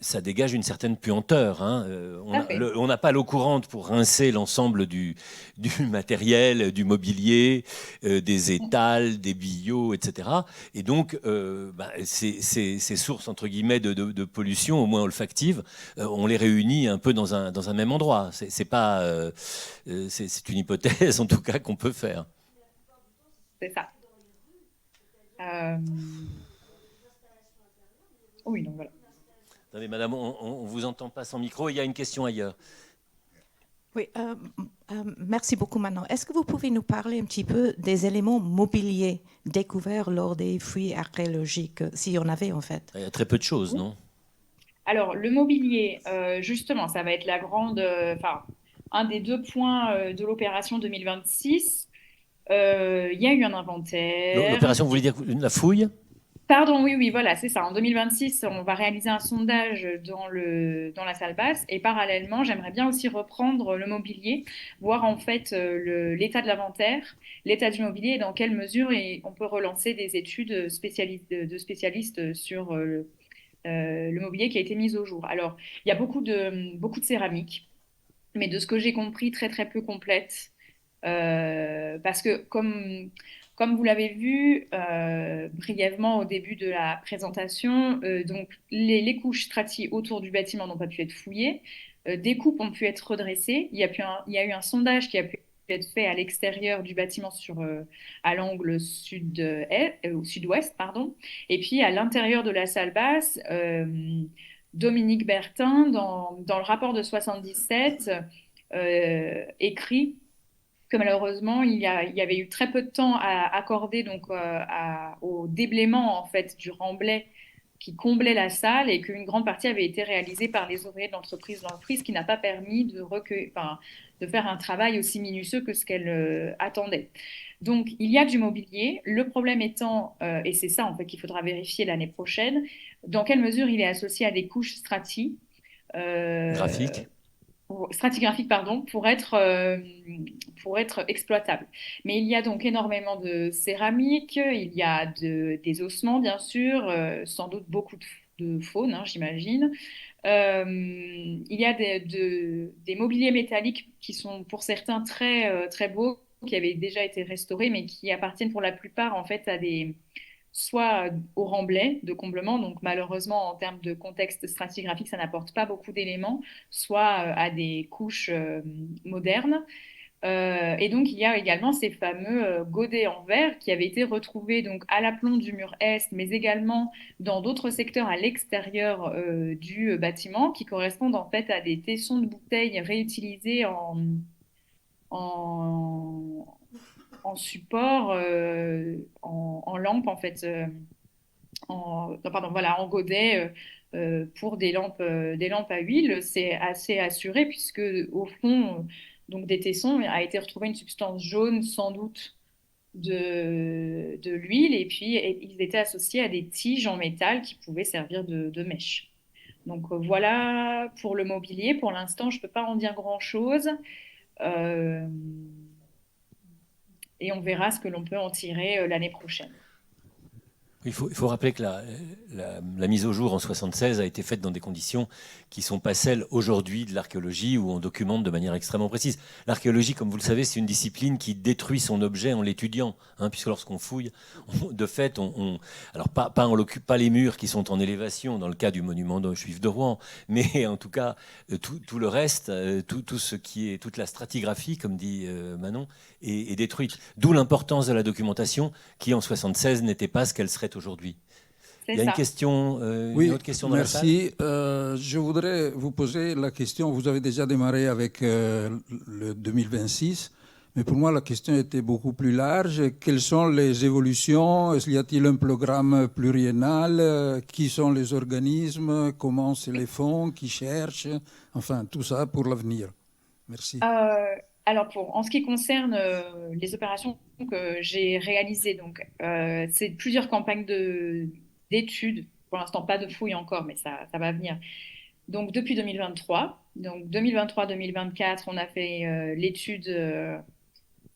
ça dégage une certaine puanteur. Hein. On n'a pas l'eau courante pour rincer l'ensemble du matériel, du mobilier, des étals, des billots, etc. Et donc, ces sources, entre guillemets, de pollution, au moins olfactive, on les réunit un peu dans un même endroit. C'est une hypothèse, en tout cas, qu'on peut faire. C'est ça. Oui, donc voilà. Attendez, madame, on ne vous entend pas sans micro. Il y a une question ailleurs. Oui, merci beaucoup Manon. Est-ce que vous pouvez nous parler un petit peu des éléments mobiliers découverts lors des fouilles archéologiques, s'il y en avait en fait? Il y a très peu de choses, non? Alors, le mobilier, justement, ça va être un des 2 points de l'opération 2026. Il y a eu un inventaire. L'opération, vous voulez dire la fouille? Pardon, oui, voilà, c'est ça. En 2026, on va réaliser un sondage dans la salle basse et parallèlement, j'aimerais bien aussi reprendre le mobilier, voir en fait l'état de l'inventaire, l'état du mobilier et dans quelle mesure on peut relancer des études de spécialistes sur le mobilier qui a été mis au jour. Alors, il y a beaucoup de céramique, mais de ce que j'ai compris, très très peu complète. Parce que comme vous l'avez vu brièvement au début de la présentation, donc les couches strati autour du bâtiment n'ont pas pu être fouillées, des coupes ont pu être redressées, il y a eu un sondage qui a pu être fait à l'extérieur du bâtiment à l'angle sud-ouest, pardon, et puis à l'intérieur de la salle basse, Dominique Bertin, dans le rapport de 77, écrit que malheureusement, il y avait eu très peu de temps à accorder donc, au déblaiement en fait, du remblai qui comblait la salle et qu'une grande partie avait été réalisée par les ouvriers de l'entreprise, ce qui n'a pas permis de faire un travail aussi minutieux que ce qu'elle attendait. Donc, il y a du mobilier. Le problème étant, et c'est ça en fait qu'il faudra vérifier l'année prochaine, dans quelle mesure il est associé à des couches stratigraphiques, pardon, pour être exploitable. Mais il y a donc énormément de céramique, il y a des ossements, bien sûr, sans doute beaucoup de faune, hein, j'imagine. Il y a des mobiliers métalliques qui sont pour certains très, très beaux, qui avaient déjà été restaurés, mais qui appartiennent pour la plupart en fait soit au remblai de comblement, donc malheureusement en termes de contexte stratigraphique, ça n'apporte pas beaucoup d'éléments, soit à des couches modernes. Et donc il y a également ces fameux godets en verre qui avaient été retrouvés donc à l'aplomb du mur est, mais également dans d'autres secteurs à l'extérieur du bâtiment, qui correspondent en fait à des tessons de bouteilles réutilisés en support, en lampe en fait, non, pardon, voilà, en godet pour des lampes à huile. C'est assez assuré puisque au fond donc des tessons a été retrouvée une substance jaune sans doute de l'huile et puis ils étaient associés à des tiges en métal qui pouvaient servir de mèche. Donc voilà pour le mobilier. Pour l'instant, je ne peux pas en dire grand-chose. Et on verra ce que l'on peut en tirer l'année prochaine. Il faut rappeler que la mise au jour en 1976 a été faite dans des conditions qui ne sont pas celles aujourd'hui de l'archéologie où on documente de manière extrêmement précise. L'archéologie, comme vous le savez, c'est une discipline qui détruit son objet en l'étudiant, hein, puisque lorsqu'on fouille, de fait, alors pas les murs qui sont en élévation dans le cas du monument juif de Rouen, mais en tout cas tout le reste, tout ce qui est toute la stratigraphie, comme dit Manon, est détruite. D'où l'importance de la documentation qui en 1976 n'était pas ce qu'elle serait aujourd'hui. Il y a une question, une autre question dans la salle. Merci. Je voudrais vous poser la question. Vous avez déjà démarré avec le 2026, Mais pour moi, la question était beaucoup plus large. Quelles sont les évolutions? Y a-t-il un programme pluriennal? Qui sont les organismes? Comment se les fonds? Qui cherchent? Enfin, tout ça pour l'avenir. Merci. Alors, en ce qui concerne les opérations que j'ai réalisées, donc, c'est plusieurs campagnes d'études. Pour l'instant, pas de fouilles encore, mais ça va venir. Donc, depuis 2023, donc 2023-2024, on a fait l'étude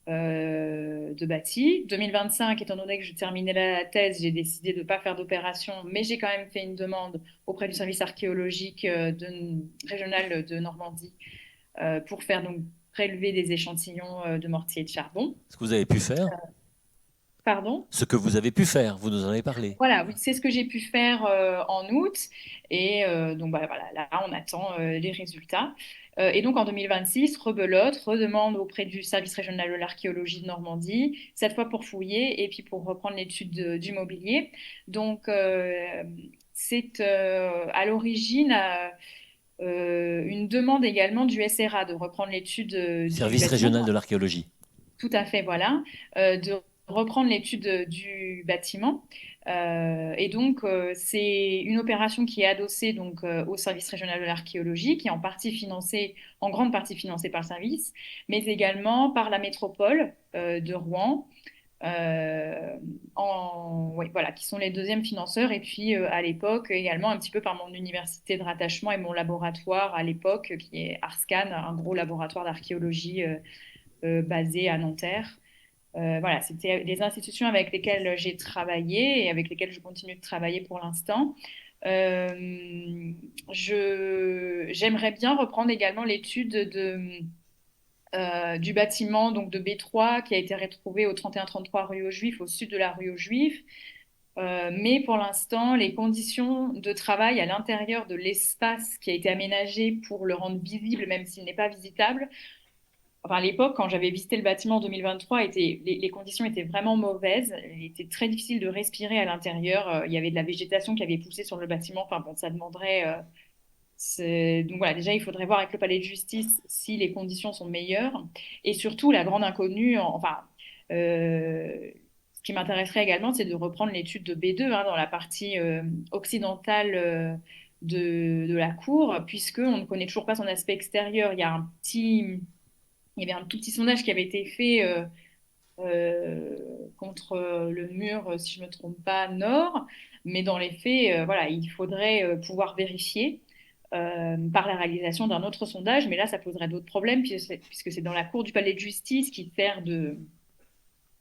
de bâti. 2025, étant donné que je terminais la thèse, j'ai décidé de ne pas faire d'opération, mais j'ai quand même fait une demande auprès du service archéologique régional de Normandie pour faire donc prélever des échantillons de mortier et de charbon. Ce que vous avez pu faire, Pardon? ce que vous avez pu faire, vous nous en avez parlé. Voilà, oui, c'est ce que j'ai pu faire en août. Et donc voilà, là, on attend les résultats. Et donc en 2026, rebelote, redemande auprès du service régional de l'archéologie de Normandie, cette fois pour fouiller et puis pour reprendre l'étude du mobilier. Donc c'est à l'origine une demande également du SRA de reprendre l'étude du Service bâtiment. régional de l'archéologie. Tout à fait, voilà, de reprendre l'étude du bâtiment. Et donc, c'est une opération qui est adossée donc, au service régional de l'archéologie, qui est en grande partie financée par le service, mais également par la métropole de Rouen, oui, voilà, qui sont les deuxièmes financeurs. Et puis, à l'époque, également un petit peu par mon université de rattachement et mon laboratoire à l'époque, qui est Arscan, un gros laboratoire d'archéologie basé à Nanterre. Voilà, c'était les institutions avec lesquelles j'ai travaillé et avec lesquelles je continue de travailler pour l'instant. J'aimerais bien reprendre également l'étude du bâtiment donc de B3 qui a été retrouvé au 31-33 rue aux Juifs, au sud de la rue aux Juifs. Mais pour l'instant, les conditions de travail à l'intérieur de l'espace qui a été aménagé pour le rendre visible, même s'il n'est pas visitable, enfin, à l'époque, quand j'avais visité le bâtiment en 2023, les conditions étaient vraiment mauvaises. Il était très difficile de respirer à l'intérieur. Il y avait de la végétation qui avait poussé sur le bâtiment. Enfin, bon, ça demanderait. Donc voilà, déjà, il faudrait voir avec le palais de justice si les conditions sont meilleures. Et surtout, la grande inconnue, ce qui m'intéresserait également, c'est de reprendre l'étude de B2 hein, dans la partie occidentale de la cour, puisqu'on ne connaît toujours pas son aspect extérieur. Il y avait un tout petit sondage qui avait été fait contre le mur, si je ne me trompe pas, nord. Mais dans les faits, voilà, il faudrait pouvoir vérifier par la réalisation d'un autre sondage. Mais là, ça poserait d'autres problèmes puisque c'est dans la cour du palais de justice qui sert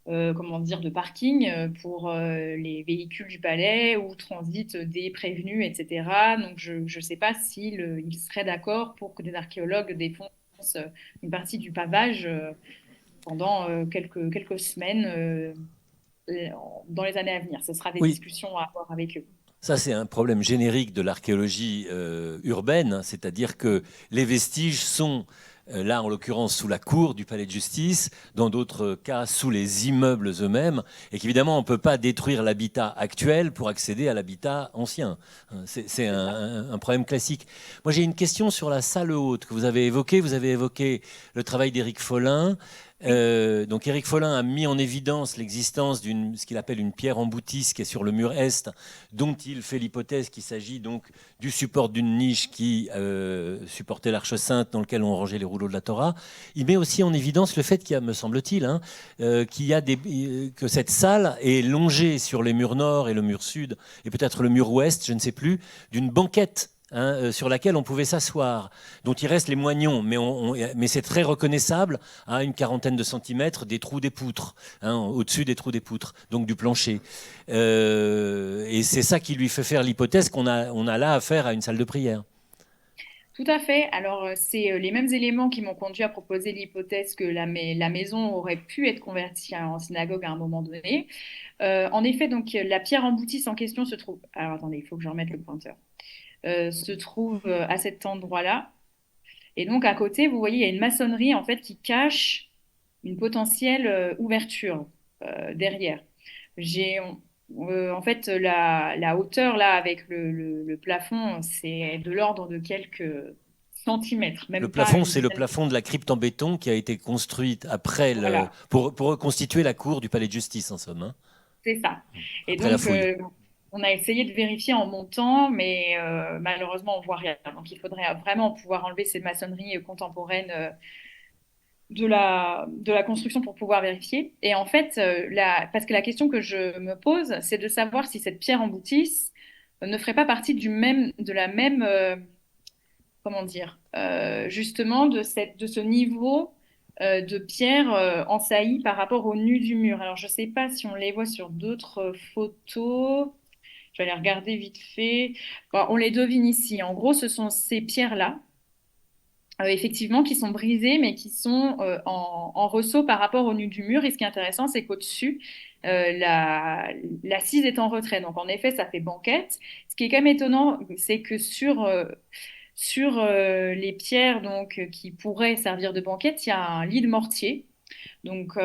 comment dire, de parking pour les véhicules du palais où transitent des prévenus, etc. Donc, je ne sais pas s'il serait d'accord pour que des archéologues défoncent une partie du pavage pendant quelques semaines dans les années à venir. Ce sera des Oui, discussions à avoir avec eux. ça c'est un problème générique de l'archéologie urbaine, hein, c'est-à-dire que les vestiges sont là en l'occurrence sous la cour du palais de justice, dans d'autres cas sous les immeubles eux-mêmes, et qu'évidemment on ne peut pas détruire l'habitat actuel pour accéder à l'habitat ancien. C'est un problème classique. Moi j'ai une question sur la salle haute que vous avez évoquée. Vous avez évoqué le travail d'Éric Follin. Donc Éric Follin a mis en évidence l'existence d'une ce qu'il appelle une pierre emboutie qui est sur le mur est, dont il fait l'hypothèse qu'il s'agit donc du support d'une niche qui supportait l'Arche Sainte dans lequel on rangeait les rouleaux de la Torah. Il met aussi en évidence le fait qu'il y a, me semble-t-il, hein, que cette salle est longée sur les murs nord et le mur sud et peut-être le mur ouest, je ne sais plus, d'une banquette. Hein, sur laquelle on pouvait s'asseoir, dont il reste les moignons, mais c'est très reconnaissable à une quarantaine de centimètres des trous des poutres, hein, au-dessus des trous des poutres, donc du plancher. Et c'est ça qui lui fait faire l'hypothèse qu'on a là affaire à une salle de prière. Tout à fait. Alors, c'est les mêmes éléments qui m'ont conduit à proposer l'hypothèse que la maison aurait pu être convertie en synagogue à un moment donné. En effet, donc, la pierre emboutie en question se trouve... Alors, attendez, il faut que je remette le pointeur. Se trouve à cet endroit-là. Et donc, à côté, vous voyez, il y a une maçonnerie, en fait, qui cache une potentielle ouverture derrière. En fait, la hauteur, là, avec le plafond, c'est de l'ordre de quelques centimètres. Même Le pas plafond, une c'est le dizaine. plafond de la crypte en béton qui a été construite après Voilà, pour reconstituer la cour du palais de justice, en somme, hein, c'est ça. Et après la donc, fouille. on a essayé de vérifier en montant, mais malheureusement, on voit rien. Donc, il faudrait vraiment pouvoir enlever ces maçonneries contemporaines de la construction pour pouvoir vérifier. Et en fait, parce que la question que je me pose, c'est de savoir si cette pierre en boutis ne ferait pas partie de la même, comment dire, justement de ce niveau de pierre en saillie par rapport au nu du mur. Alors, je ne sais pas si on les voit sur d'autres photos. Je vais aller regarder vite fait. Bon, on les devine ici. En gros, ce sont ces pierres-là effectivement, qui sont brisés, mais qui sont en ressaut par rapport au nu du mur. Et ce qui est intéressant, c'est qu'au-dessus, l'assise est en retrait. Donc, en effet, ça fait banquette. Ce qui est quand même étonnant, c'est que sur les pierres donc, qui pourraient servir de banquette, il y a un lit de mortier donc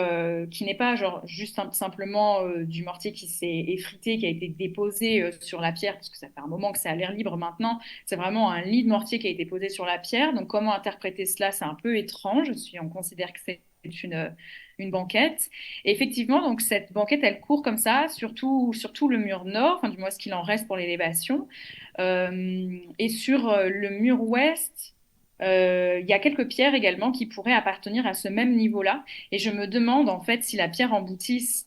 qui n'est pas genre juste simplement du mortier qui s'est effrité, qui a été déposé sur la pierre, parce que ça fait un moment que c'est à l'air libre maintenant. C'est vraiment un lit de mortier qui a été posé sur la pierre. Donc comment interpréter cela? C'est un peu étrange. On considère que c'est une banquette. Et effectivement, donc cette banquette, elle court comme ça, sur tout le mur nord, enfin, du moins ce qu'il en reste pour l'élévation. Et sur le mur ouest, il y a quelques pierres également qui pourraient appartenir à ce même niveau-là. Et je me demande en fait si la pierre en boutisse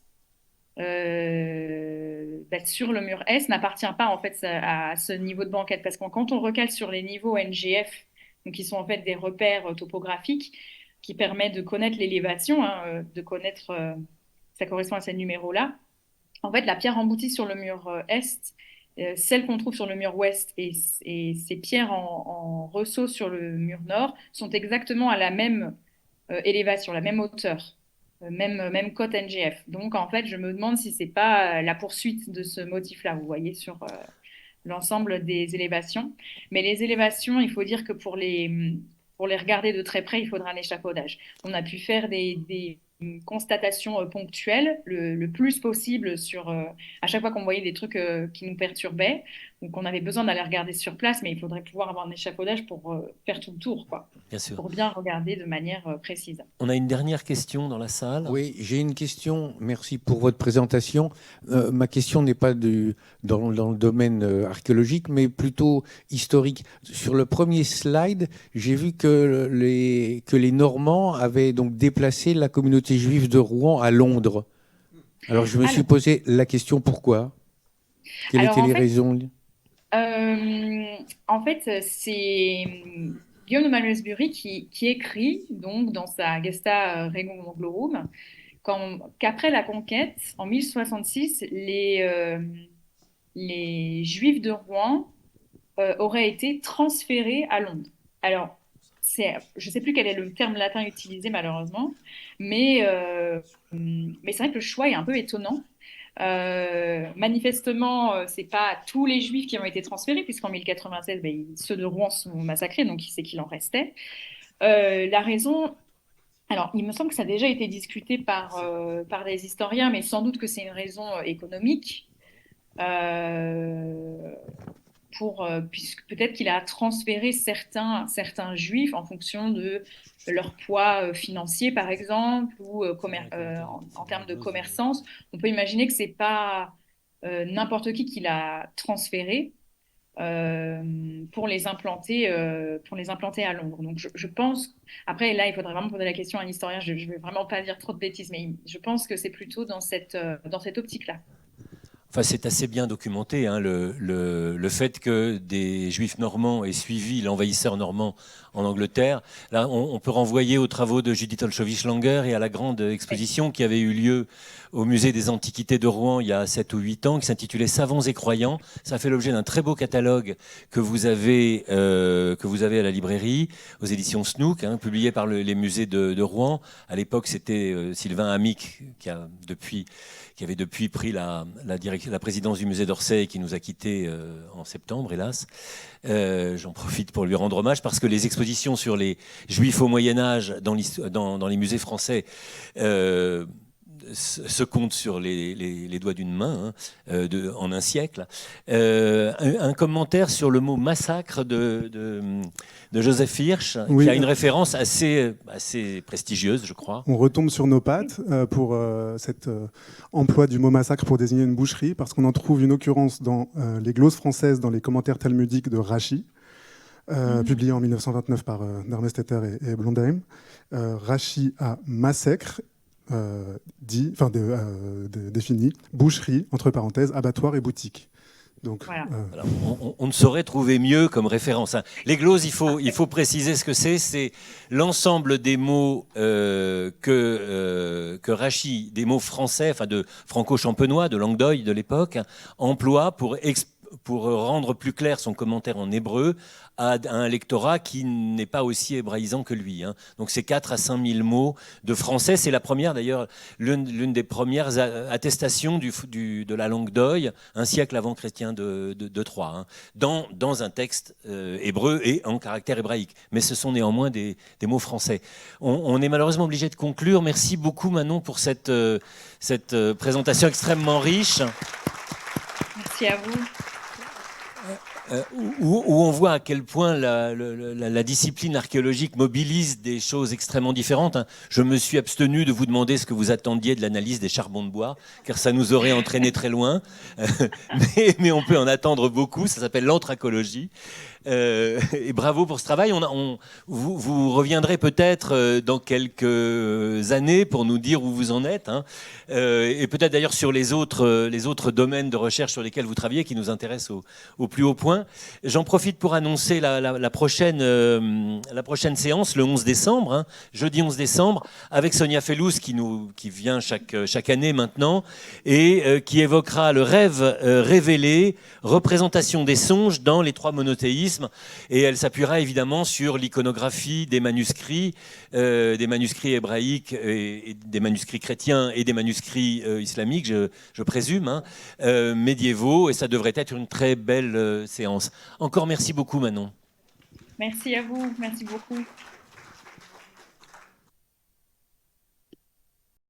sur le mur S n'appartient pas en fait à ce niveau de banquette. Parce que quand on recale sur les niveaux NGF, donc qui sont en fait des repères topographiques qui permettent de connaître l'élévation, hein, de connaître, ça correspond à ces numéros-là. En fait, la pierre emboutie sur le mur Est, celle qu'on trouve sur le mur Ouest et ces pierres en ressaut sur le mur Nord sont exactement à la même élévation, la même hauteur, même cote NGF. Donc, en fait, je me demande si c'est pas la poursuite de ce motif-là, vous voyez, sur l'ensemble des élévations. Mais les élévations, il faut dire que pour les regarder de très près, il faudra un échafaudage. On a pu faire des constatations ponctuelles le plus possible sur à chaque fois qu'on voyait des trucs qui nous perturbaient. Donc on avait besoin d'aller regarder sur place, mais il faudrait pouvoir avoir un échafaudage pour faire tout le tour, quoi, Bien sûr. pour bien regarder de manière précise. On a une dernière question dans la salle. Oui, j'ai une question. Merci pour votre présentation. Ma question n'est pas dans le domaine archéologique, mais plutôt historique. Sur le premier slide, j'ai vu que les Normands avaient donc déplacé la communauté juive de Rouen à Londres. Alors je me suis posé la question pourquoi? Quelles étaient les raisons? En fait, c'est Guillaume de Malmesbury qui écrit donc dans sa Gesta Regum Anglorum qu'après la conquête, en 1066, les Juifs de Rouen auraient été transférés à Londres. Alors, je ne sais plus quel est le terme latin utilisé malheureusement, mais c'est vrai que le choix est un peu étonnant. Manifestement, c'est pas tous les Juifs qui ont été transférés, puisqu'en 1096, ceux de Rouen sont massacrés, donc c'est qu'il en restait. La raison, alors il me semble que ça a déjà été discuté par des historiens, mais sans doute que c'est une raison économique. Puisque peut-être qu'il a transféré certains juifs en fonction de leur poids financier, par exemple, ou en termes de commerçance. On peut imaginer que c'est pas n'importe qui l'a transféré pour les implanter à Londres. Donc je pense, après là, il faudrait vraiment poser la question à un historien, je ne vais vraiment pas dire trop de bêtises, mais je pense que c'est plutôt dans cette optique-là. Enfin, c'est assez bien documenté, hein, le fait que des Juifs normands aient suivi l'envahisseur normand en Angleterre. Là, on peut renvoyer aux travaux de Judith Olszewicz-Langer et à la grande exposition qui avait eu lieu au Musée des Antiquités de Rouen il y a 7 ou 8 ans, qui s'intitulait Savants et croyants. Ça fait l'objet d'un très beau catalogue que vous avez à la librairie, aux éditions Snook, hein, publié par les musées de Rouen. À l'époque, c'était Sylvain Amic qui avait depuis pris la présidence du musée d'Orsay et qui nous a quittés en septembre, hélas. J'en profite pour lui rendre hommage parce que les expositions sur les Juifs au Moyen-Âge dans les musées français se compte sur les doigts d'une main, hein, en un siècle. Un commentaire sur le mot massacre de Joseph Hirsch, Oui. qui a une référence assez prestigieuse, je crois. On retombe sur nos pattes pour cet emploi du mot massacre pour désigner une boucherie, parce qu'on en trouve une occurrence dans les glosses françaises, dans les commentaires talmudiques de Rachi, publié en 1929 par Darmesteter et Blondheim. Rachi a massacre défini boucherie, entre parenthèses, abattoir et boutique. Donc, Voilà. Alors, on ne saurait trouver mieux comme référence, hein. Les gloses, il faut préciser ce que c'est. C'est l'ensemble des mots que Rachi, des mots français, enfin de franco-champenois, de langue d'oïl de l'époque, hein, emploie pour rendre plus clair son commentaire en hébreu à un lectorat qui n'est pas aussi hébraïsant que lui, hein. Donc c'est 4 à 5 000 mots de français. C'est la première, d'ailleurs, l'une des premières attestations de la langue d'oïl, un siècle avant Chrétien de Troyes, hein, dans un texte hébreu et en caractère hébraïque. Mais ce sont néanmoins des mots français. On est malheureusement obligé de conclure. Merci beaucoup, Manon, pour cette présentation extrêmement riche. Merci à vous. Où on voit à quel point la discipline archéologique mobilise des choses extrêmement différentes, hein. Je me suis abstenu de vous demander ce que vous attendiez de l'analyse des charbons de bois, car ça nous aurait entraîné très loin. Mais on peut en attendre beaucoup. Ça s'appelle l'anthracologie. Et bravo pour ce travail. Vous reviendrez peut-être dans quelques années pour nous dire où vous en êtes, hein. Et peut-être d'ailleurs sur les autres domaines de recherche sur lesquels vous travaillez, qui nous intéressent au plus haut point. J'en profite pour annoncer la prochaine séance, le 11 décembre, hein, jeudi 11 décembre, avec Sonia Fellouz, qui vient chaque année maintenant, et qui évoquera le rêve révélé, représentation des songes dans les 3 monothéismes. Et elle s'appuiera évidemment sur l'iconographie des manuscrits hébraïques, et des manuscrits chrétiens et des manuscrits islamiques, je présume, hein, médiévaux, et ça devrait être une très belle séance. Encore merci beaucoup, Manon. Merci à vous. Merci beaucoup.